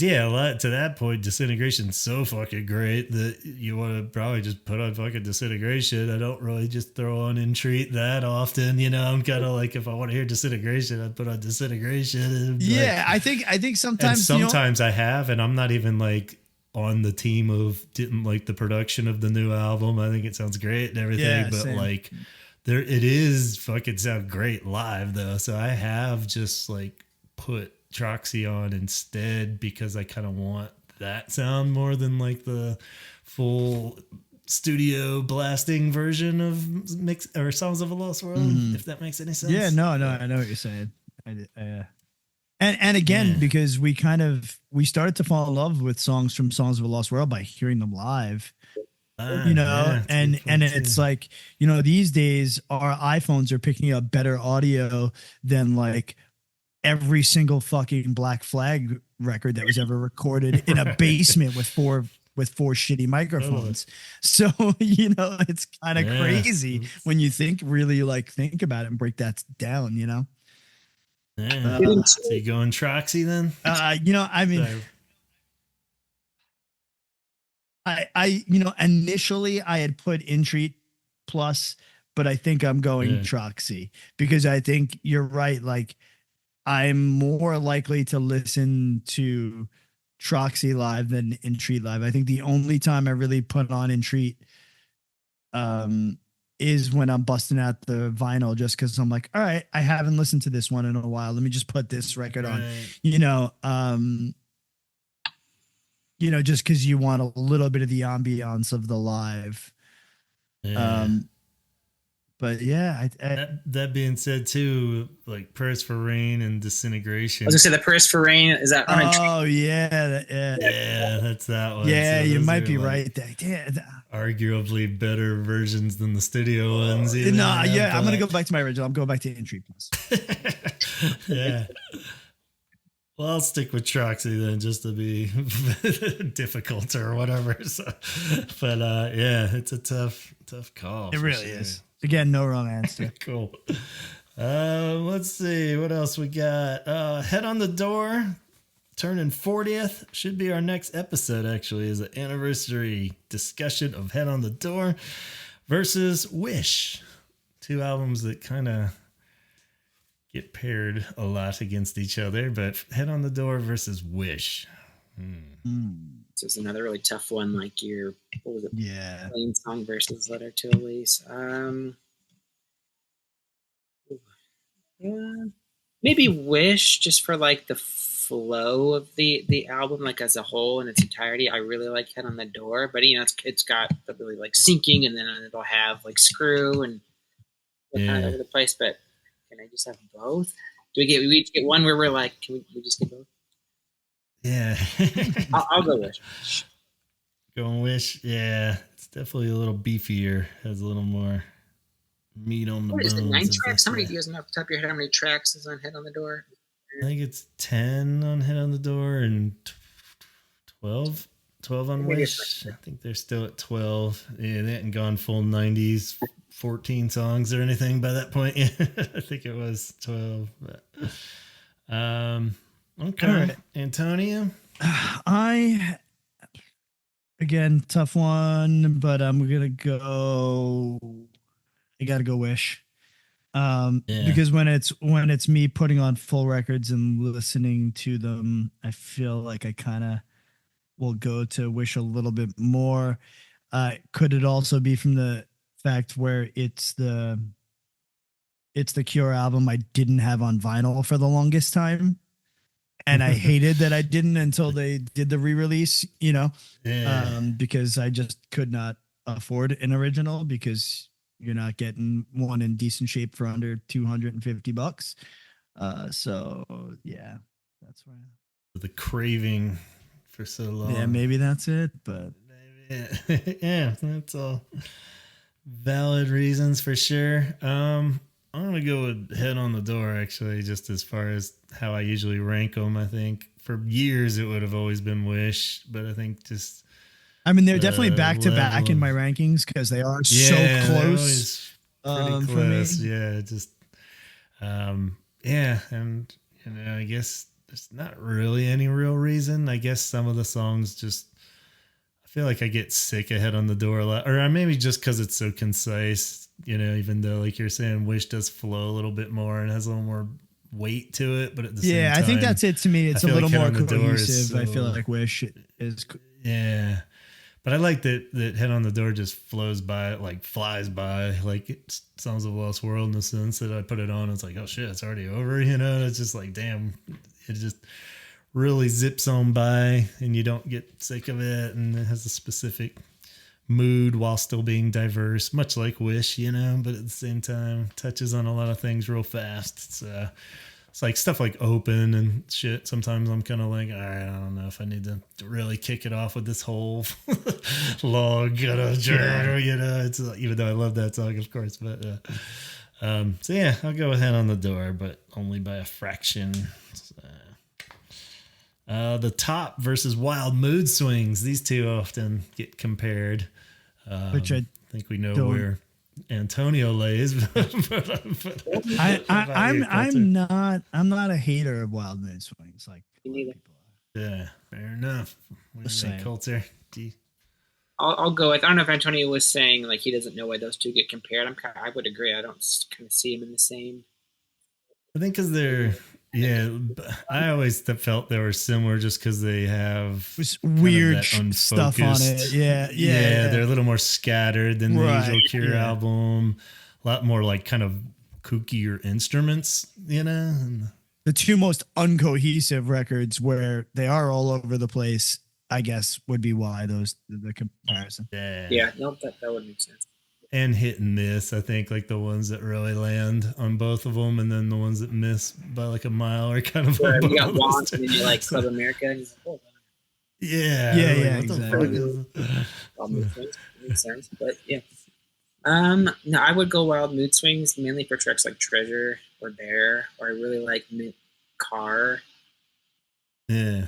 yeah, a lot to that point, Disintegration's so fucking great that you want to probably just put on fucking Disintegration. I don't really just throw on Entreat that often, you know. I'm kind of like, if I want to hear Disintegration, I'd put on Disintegration. Yeah, like, I think sometimes I have, and I'm not even like on the team of didn't like the production of the new album. I think it sounds great and everything, but same. Like there, it is fucking sound great live though. So I have just like put Troxy on instead because I kind of want that sound more than like the full studio blasting version of mix or Songs of a Lost World, if that makes any sense. Yeah, no, I know what you're saying. And again, because we started to fall in love with songs from Songs of a Lost World by hearing them live. You know, and it's like, you know, these days our iPhones are picking up better audio than like every single fucking Black Flag record that was ever recorded in a basement with four shitty microphones. So, you know, it's kind of crazy when you think about it and break that down, you know? Yeah. So you going Troxy then? You know, I mean, I you know, initially I had put Entreat plus, but I think I'm going Troxy because I think you're right. Like, I'm more likely to listen to Troxy live than Entreat live. I think the only time I really put on Entreat is when I'm busting out the vinyl, just because I'm like, all right, I haven't listened to this one in a while. Let me just put this record on, you know, just because you want a little bit of the ambiance of the live. But yeah, that being said too, like Prayers for Rain and Disintegration. I was gonna say the Prayers for Rain is that. Yeah, that's that one. Yeah, so you might be right. Arguably better versions than the studio ones. I'm gonna go back to my original. I'm going back to Entreat plus. Yeah. Well, I'll stick with Troxy then, just to be difficult or whatever. So, but yeah, it's a tough call. It really is. Again, no wrong answer. Cool. Let's see what else we got. Head on the Door, turning 40th. Should be our next episode, actually, is an anniversary discussion of Head on the Door versus Wish. Two albums that kind of get paired a lot against each other, but Head on the Door versus Wish. This is another really tough one, like your plain song versus Letter to Elise. Maybe Wish, just for like the flow of the album, like as a whole in its entirety. I really like Head on the Door, but you know, it's got the really like sinking, and then it'll have like Screw and kind of over the place. But can I just have both? We each get one where we're like, can we just get both? Yeah. I'll go Wish. Going Wish, yeah. It's definitely a little beefier. Has a little more meat on the bones. What is it, 9 tracks? How many do you guys know off the top of your head how many tracks is on Head on the Door? I think it's 10 on Head on the Door and 12 on Wish. I think they're still at 12. Yeah, they hadn't gone full 90s, 14 songs or anything by that point. I think it was 12. But, okay. Right. Antonio? Again, tough one, but I'm going to go... I got to go Wish. Because when it's me putting on full records and listening to them, I feel like I kind of will go to Wish a little bit more. Could it also be from the fact where it's It's the Cure album I didn't have on vinyl for the longest time. And I hated that I didn't until they did the re-release, because I just could not afford an original because you're not getting one in decent shape for under $250. So yeah, that's why. The craving for so long. Yeah, maybe that's it, but yeah, that's all valid reasons for sure. I'm gonna go with Head on the Door, actually, just as far as how I usually rank them. I think for years it would have always been Wish, but I think just they're definitely back to back in my rankings because they are so close. Pretty close, yeah. Just yeah, and I guess there's not really any real reason. I guess some of the songs just, I feel like I get sick of Head on the Door a lot, or maybe just because it's so concise. Even though, like you're saying, Wish does flow a little bit more and has a little more weight to it, but at the same time, I think that's it to me. It's a little more cohesive. I feel like Wish is. Yeah, but I like that Head on the Door just flows by, like flies by, like it's Songs of a Lost World, in the sense that I put it on, it's like, oh shit, it's already over. It's just like, damn, it just really zips on by, and you don't get sick of it, and it has a specific mood while still being diverse, much like Wish, but at the same time touches on a lot of things real fast. It's like stuff like Open and shit. Sometimes I'm kind of like, all right, I don't know if I need to really kick it off with this whole long, it's like, even though I love that song, of course, but so yeah, I'll go with Head on the Door, but only by a fraction. The Top versus Wild Mood Swings. These two often get compared. Which I think we know where Antonio lays. I'm not a hater of Wild Mood Swings. Like yeah, fair enough. What do you think, Coulter? I'll go with. I don't know if Antonio was saying like he doesn't know why those two get compared. I would agree. I don't kind of see them in the same. I think because they're. Yeah, I always felt they were similar just because they have weird stuff on it. Yeah, they're a little more scattered than the usual Cure album. A lot more like kind of kookier instruments, The two most uncohesive records where they are all over the place, I guess, would be why the comparison. Yeah, no, that would make sense. And hit and miss, I think, like the ones that really land on both of them, and then the ones that miss by like a mile are kind of. Right, you got Want, and then you like Club America. And like, oh, yeah, exactly. Makes sense, but yeah. No, I would go Wild Mood Swings mainly for tracks like Treasure or Bear, or I really like Mint Car. Yeah.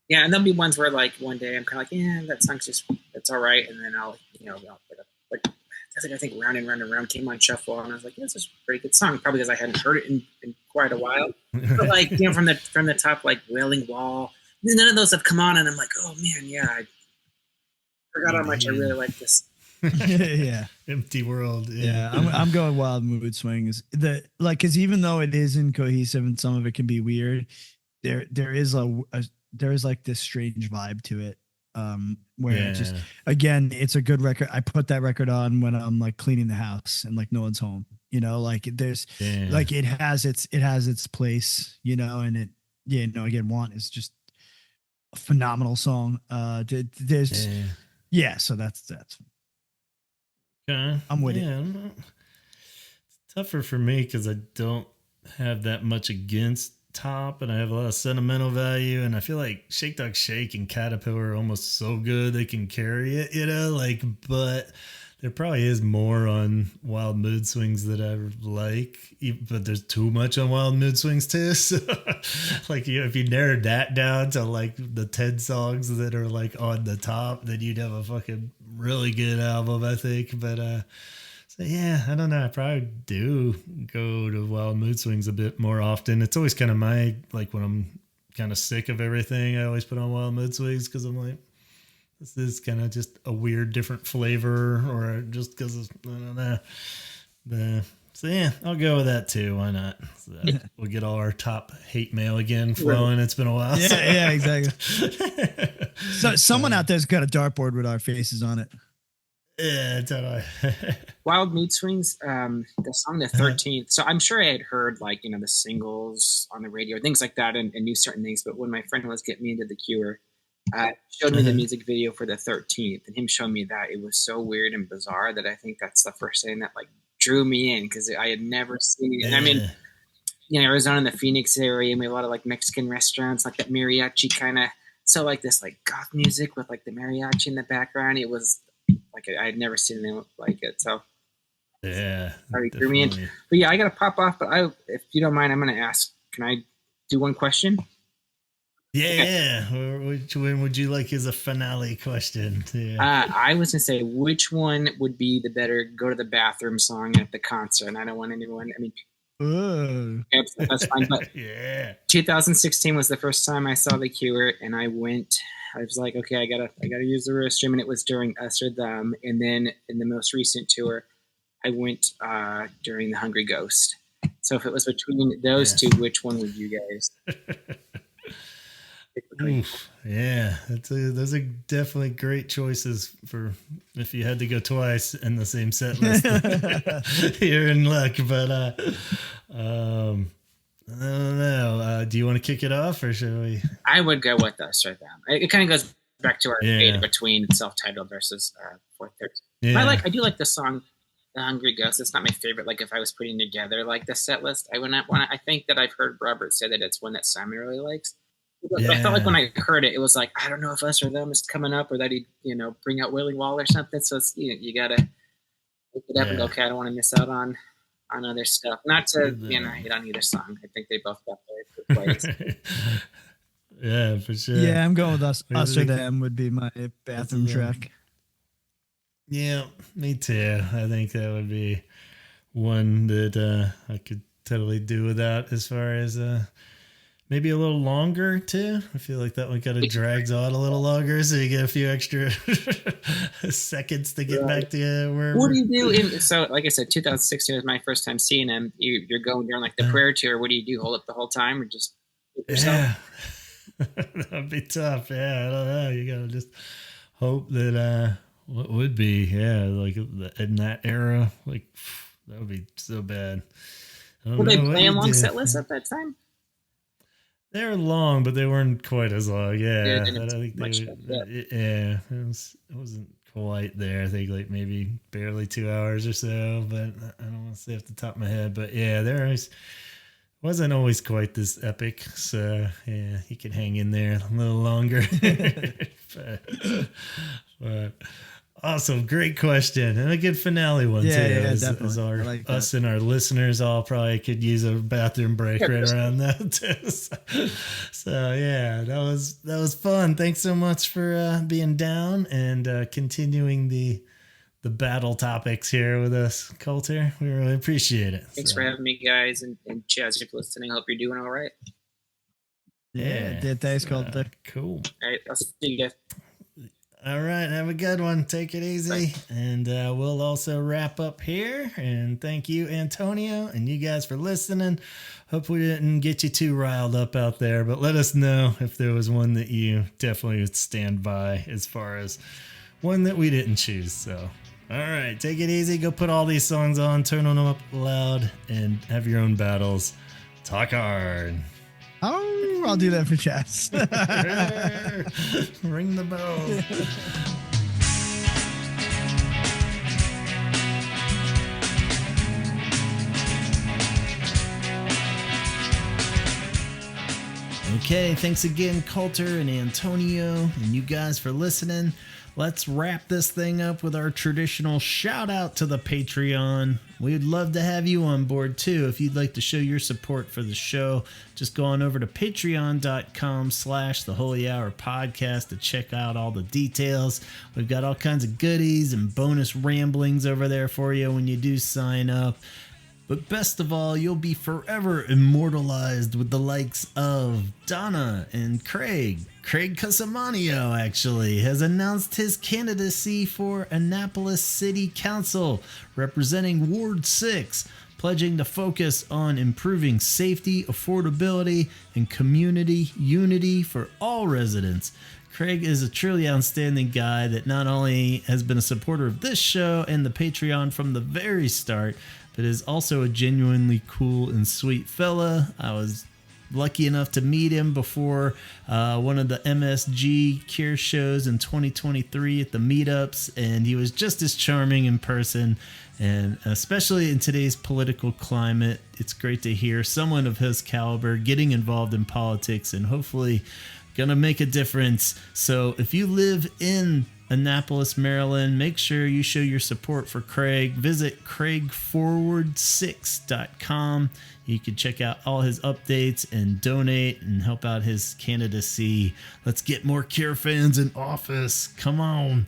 Yeah, and there'll be ones where like one day I'm kind of like, yeah, that song's that's all right, and then I'll I think Round and Round and Round came on shuffle, and I was like, yeah, this is a pretty good song, probably because I hadn't heard it in quite a while. But like, from the top, like Wailing Wall, none of those have come on, and I'm like, oh man, yeah, I forgot how much I really like this. Yeah, Empty World. Yeah, I'm going Wild Mood Swings. Because even though it is incohesive and some of it can be weird, there is like this strange vibe to it. Where just again, it's a good record. I put that record on when I'm like cleaning the house and like no one's home, like there's like it has its place, and it, again, Want is just a phenomenal song. There's so that's okay. I'm with it. It's tougher for me because I don't have that much against Top, and I have a lot of sentimental value, and I feel like Shake Dog Shake and Caterpillar are almost so good they can carry it, but there probably is more on Wild Mood Swings that I like, but there's too much on Wild Mood Swings too. So like if you narrowed that down to like the 10 songs that are like on the top, then you'd have a fucking really good album, I think. But so yeah, I don't know. I probably do go to Wild Mood Swings a bit more often. It's always kind of my, like when I'm kind of sick of everything, I always put on Wild Mood Swings because I'm like, this is kind of just a weird, different flavor, or just because I don't know. So yeah, I'll go with that too. Why not? So we'll get all our top hate mail again flowing. It's been a while. Yeah, exactly. So someone out there's got a dartboard with our faces on it. Yeah, totally. Wild Mood Swings, the song The 13th. So I'm sure I had heard like, the singles on the radio, things like that, and knew certain things. But when my friend was getting me into The Cure, showed me the music video for The 13th, and him showing me that, it was so weird and bizarre that I think that's the first thing that like drew me in, because I had never seen it. And I mean, Arizona and the Phoenix area, and we have a lot of like Mexican restaurants, like that mariachi kind of. So like this like goth music with like the mariachi in the background. It was like I had never seen anything like it. So yeah, sorry, threw me in. But yeah, I gotta pop off. But if you don't mind, I'm gonna ask. Can I do one question? Yeah. Which one would you like as a finale question? Yeah. I was gonna say, which one would be the better go to the bathroom song at the concert? And I don't want anyone. I mean. That's fine. But 2016 was the first time I saw The Cure, and I went. I was like, okay, I gotta use the restroom, and it was during Us or Them. And then in the most recent tour, I went during The Hungry Ghost. So if it was between those two, which one would you guys? Oof, yeah, those are definitely great choices for if you had to go twice in the same set list. You're in luck, but I don't know. Do you want to kick it off, or should we? I would go with Us or Them. It kind of goes back to our debate between self-titled versus Fourth Thirds. Yeah. I do like the song The Hungry Ghost. It's not my favorite. Like if I was putting together like the set list, I would not want. I think that I've heard Robert say that it's one that Simon really likes. But I felt like when I heard it, it was like, I don't know if Us or Them is coming up, or that he'd, bring out Willie Wall or something. So it's, you gotta look it up and go, okay, I don't want to miss out on other stuff. Not to, hate on either song. I think they both got their place. Yeah, for sure. Yeah, I'm going with Us or Them would be my bathroom track. Yeah, me too. I think that would be one that I could totally do without, as far as maybe a little longer too. I feel like that one kind of drags on a little longer, so you get a few extra seconds to get back to wherever. What do you do? So, like I said, 2016 was my first time seeing him. You're going during like the prayer tour. What do you do? Hold up the whole time, or just yourself? Yeah, that'd be tough. Yeah, I don't know. You gotta just hope that what would be like in that era, like that would be so bad. Were they playing long set lists at that time? They were long, but they weren't quite as long. Yeah, it wasn't quite there. I think like maybe barely 2 hours or so, but I don't want to say off the top of my head. But yeah, wasn't always quite this epic. So yeah, you could hang in there a little longer. but awesome, great question, and a good finale one too. As us and our listeners all probably could use a bathroom break right around that too. So yeah, that was fun. Thanks so much for being down and continuing the battle topics here with us, Coulter. We really appreciate it. Thanks for having me, guys, and Chaz, if you're listening, I hope you're doing all right. Yeah, thanks, Coulter. Cool. All right, I'll see you guys. All right, have a good one. Take it easy. Bye. And we'll also wrap up here. And thank you, Antonio, and you guys for listening. Hope we didn't get you too riled up out there, but let us know if there was one that you definitely would stand by, as far as one that we didn't choose. So, all right, take it easy. Go put all these songs on, turn them up loud, and have your own battles. Talk hard. I'll do that for Chaz. Ring the bell. Okay, thanks again, Coulter and Antonio, and you guys for listening. Let's wrap this thing up with our traditional shout out to the Patreon. We'd love to have you on board too. If you'd like to show your support for the show, just go on over to patreon.com/theholyhourpodcast to check out all the details. We've got all kinds of goodies and bonus ramblings over there for you when you do sign up. But best of all, you'll be forever immortalized with the likes of Donna and Craig. Craig Casamanio actually has announced his candidacy for Annapolis City Council, representing Ward 6, pledging to focus on improving safety, affordability, and community unity for all residents. Craig is a truly outstanding guy that not only has been a supporter of this show and the Patreon from the very start, but is also a genuinely cool and sweet fella. I was lucky enough to meet him before one of the MSG Cure shows in 2023 at the meetups, and he was just as charming in person. And especially in today's political climate, it's great to hear someone of his caliber getting involved in politics and hopefully gonna make a difference. So if you live in Annapolis, Maryland, make sure you show your support for Craig. Visit craigforward6.com. You can check out all his updates and donate and help out his candidacy. Let's get more Cure fans in office. Come on.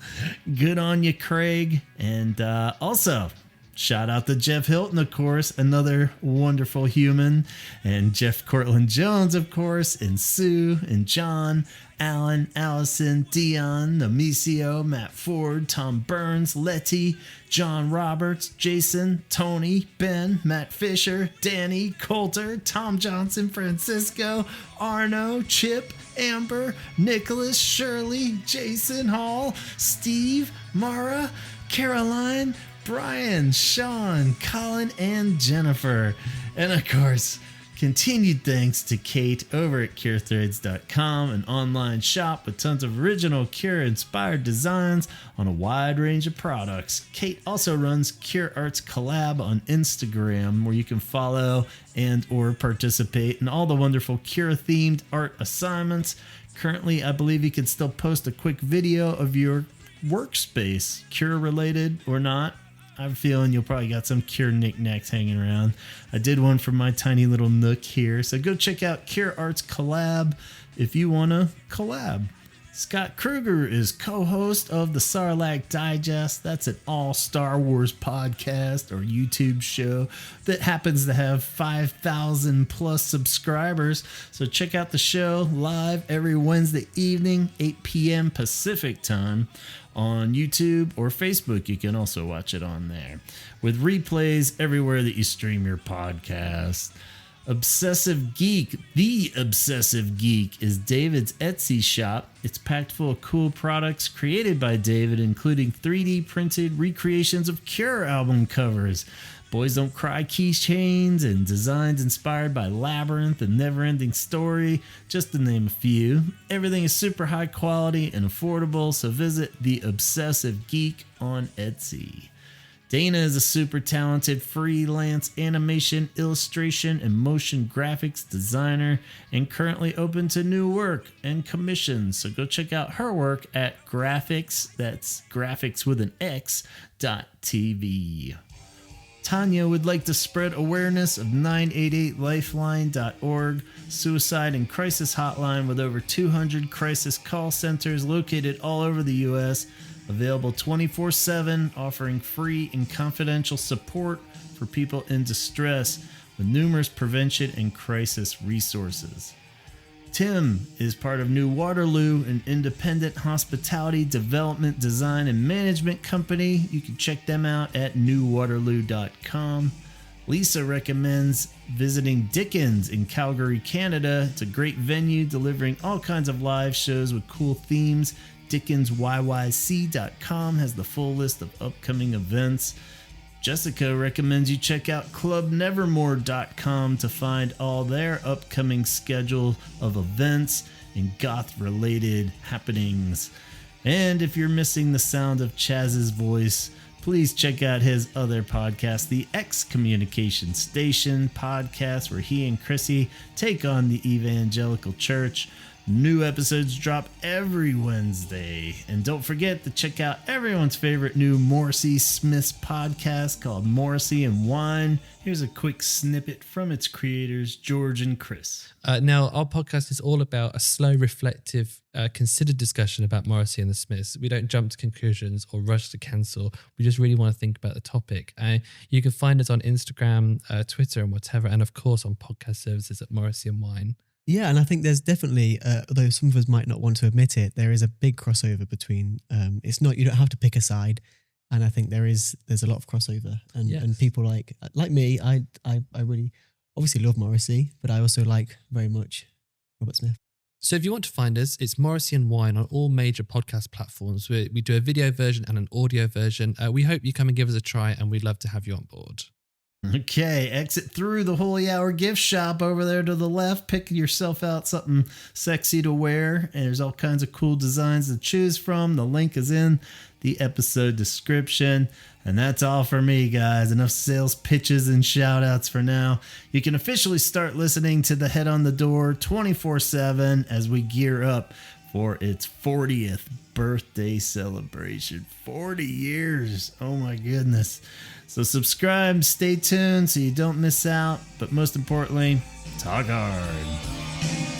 Good on you, Craig. And also, shout out to Jeff Hilton, of course, another wonderful human. And Jeff Cortland Jones, of course, and Sue and John, Alan, Allison, Dion, Amicio, Matt Ford, Tom Burns, Letty, John Roberts, Jason, Tony, Ben, Matt Fisher, Danny, Coulter, Tom Johnson, Francisco, Arno, Chip, Amber, Nicholas, Shirley, Jason Hall, Steve, Mara, Caroline, Brian, Sean, Colin, and Jennifer. And of course, continued thanks to Kate over at CureThreads.com, an online shop with tons of original Cure-inspired designs on a wide range of products. Kate also runs Cure Arts Collab on Instagram, where you can follow and or participate in all the wonderful Cure-themed art assignments. Currently, I believe you can still post a quick video of your workspace, Cure-related or not. I'm feeling you'll probably got some Cure knickknacks hanging around. I did one for my tiny little nook here. So go check out Cure Arts Collab if you want to collab. Scott Kruger is co-host of the Sarlacc Digest. That's an all Star Wars podcast or YouTube show that happens to have 5,000 plus subscribers. So check out the show live every Wednesday evening, 8 p.m. Pacific time, on YouTube or Facebook. You can also watch it on there, with replays everywhere that you stream your podcast. Obsessive Geek, The Obsessive Geek, is David's Etsy shop. It's packed full of cool products created by David, including 3D printed recreations of Cure album covers, Boys Don't Cry keychains, and designs inspired by Labyrinth and Neverending Story, just to name a few. Everything is super high quality and affordable, so visit The Obsessive Geek on Etsy. Dana is a super talented freelance animation, illustration, and motion graphics designer, and currently open to new work and commissions. So go check out her work at graphics, that's graphics with an X, .tv. Tanya would like to spread awareness of 988lifeline.org, suicide and crisis hotline with over 200 crisis call centers located all over the U.S., available 24/7, offering free and confidential support for people in distress with numerous prevention and crisis resources. Tim is part of New Waterloo, an independent hospitality development, design, and management company. You can check them out at newwaterloo.com. Lisa recommends visiting Dickens in Calgary, Canada. It's a great venue delivering all kinds of live shows with cool themes. DickensYYC.com has the full list of upcoming events. Jessica recommends you check out clubnevermore.com to find all their upcoming schedule of events and goth-related happenings. And if you're missing the sound of Chaz's voice, please check out his other podcast, the Excommunication Station podcast, where he and Chrissy take on the evangelical church. New episodes drop every Wednesday. And don't forget to check out everyone's favorite new Morrissey Smith's podcast called Morrissey and Wine. Here's a quick snippet from its creators, George and Chris. Now, our podcast is all about a slow, reflective, considered discussion about Morrissey and the Smiths. We don't jump to conclusions or rush to cancel. We just really want to think about the topic. You can find us on Instagram, Twitter, and whatever. And of course, on podcast services at Morrissey and Wine. Yeah, and I think there's definitely, although some of us might not want to admit it, there is a big crossover between. It's not, you don't have to pick a side, and I think there's a lot of crossover, and people like me, I really obviously love Morrissey, but I also like very much Robert Smith. So if you want to find us, it's Morrissey and Wine on all major podcast platforms. We do a video version and an audio version. We hope you come and give us a try, and we'd love to have you on board. Okay, exit through the Holy Hour gift shop over there to the left. Pick yourself out something sexy to wear. And there's all kinds of cool designs to choose from. The link is in the episode description. And that's all for me, guys. Enough sales pitches and shout outs for now. You can officially start listening to the Head on the Door 24/7 as we gear up for its 40th birthday celebration. 40 years. Oh my goodness. So subscribe, stay tuned so you don't miss out. But most importantly, talk hard.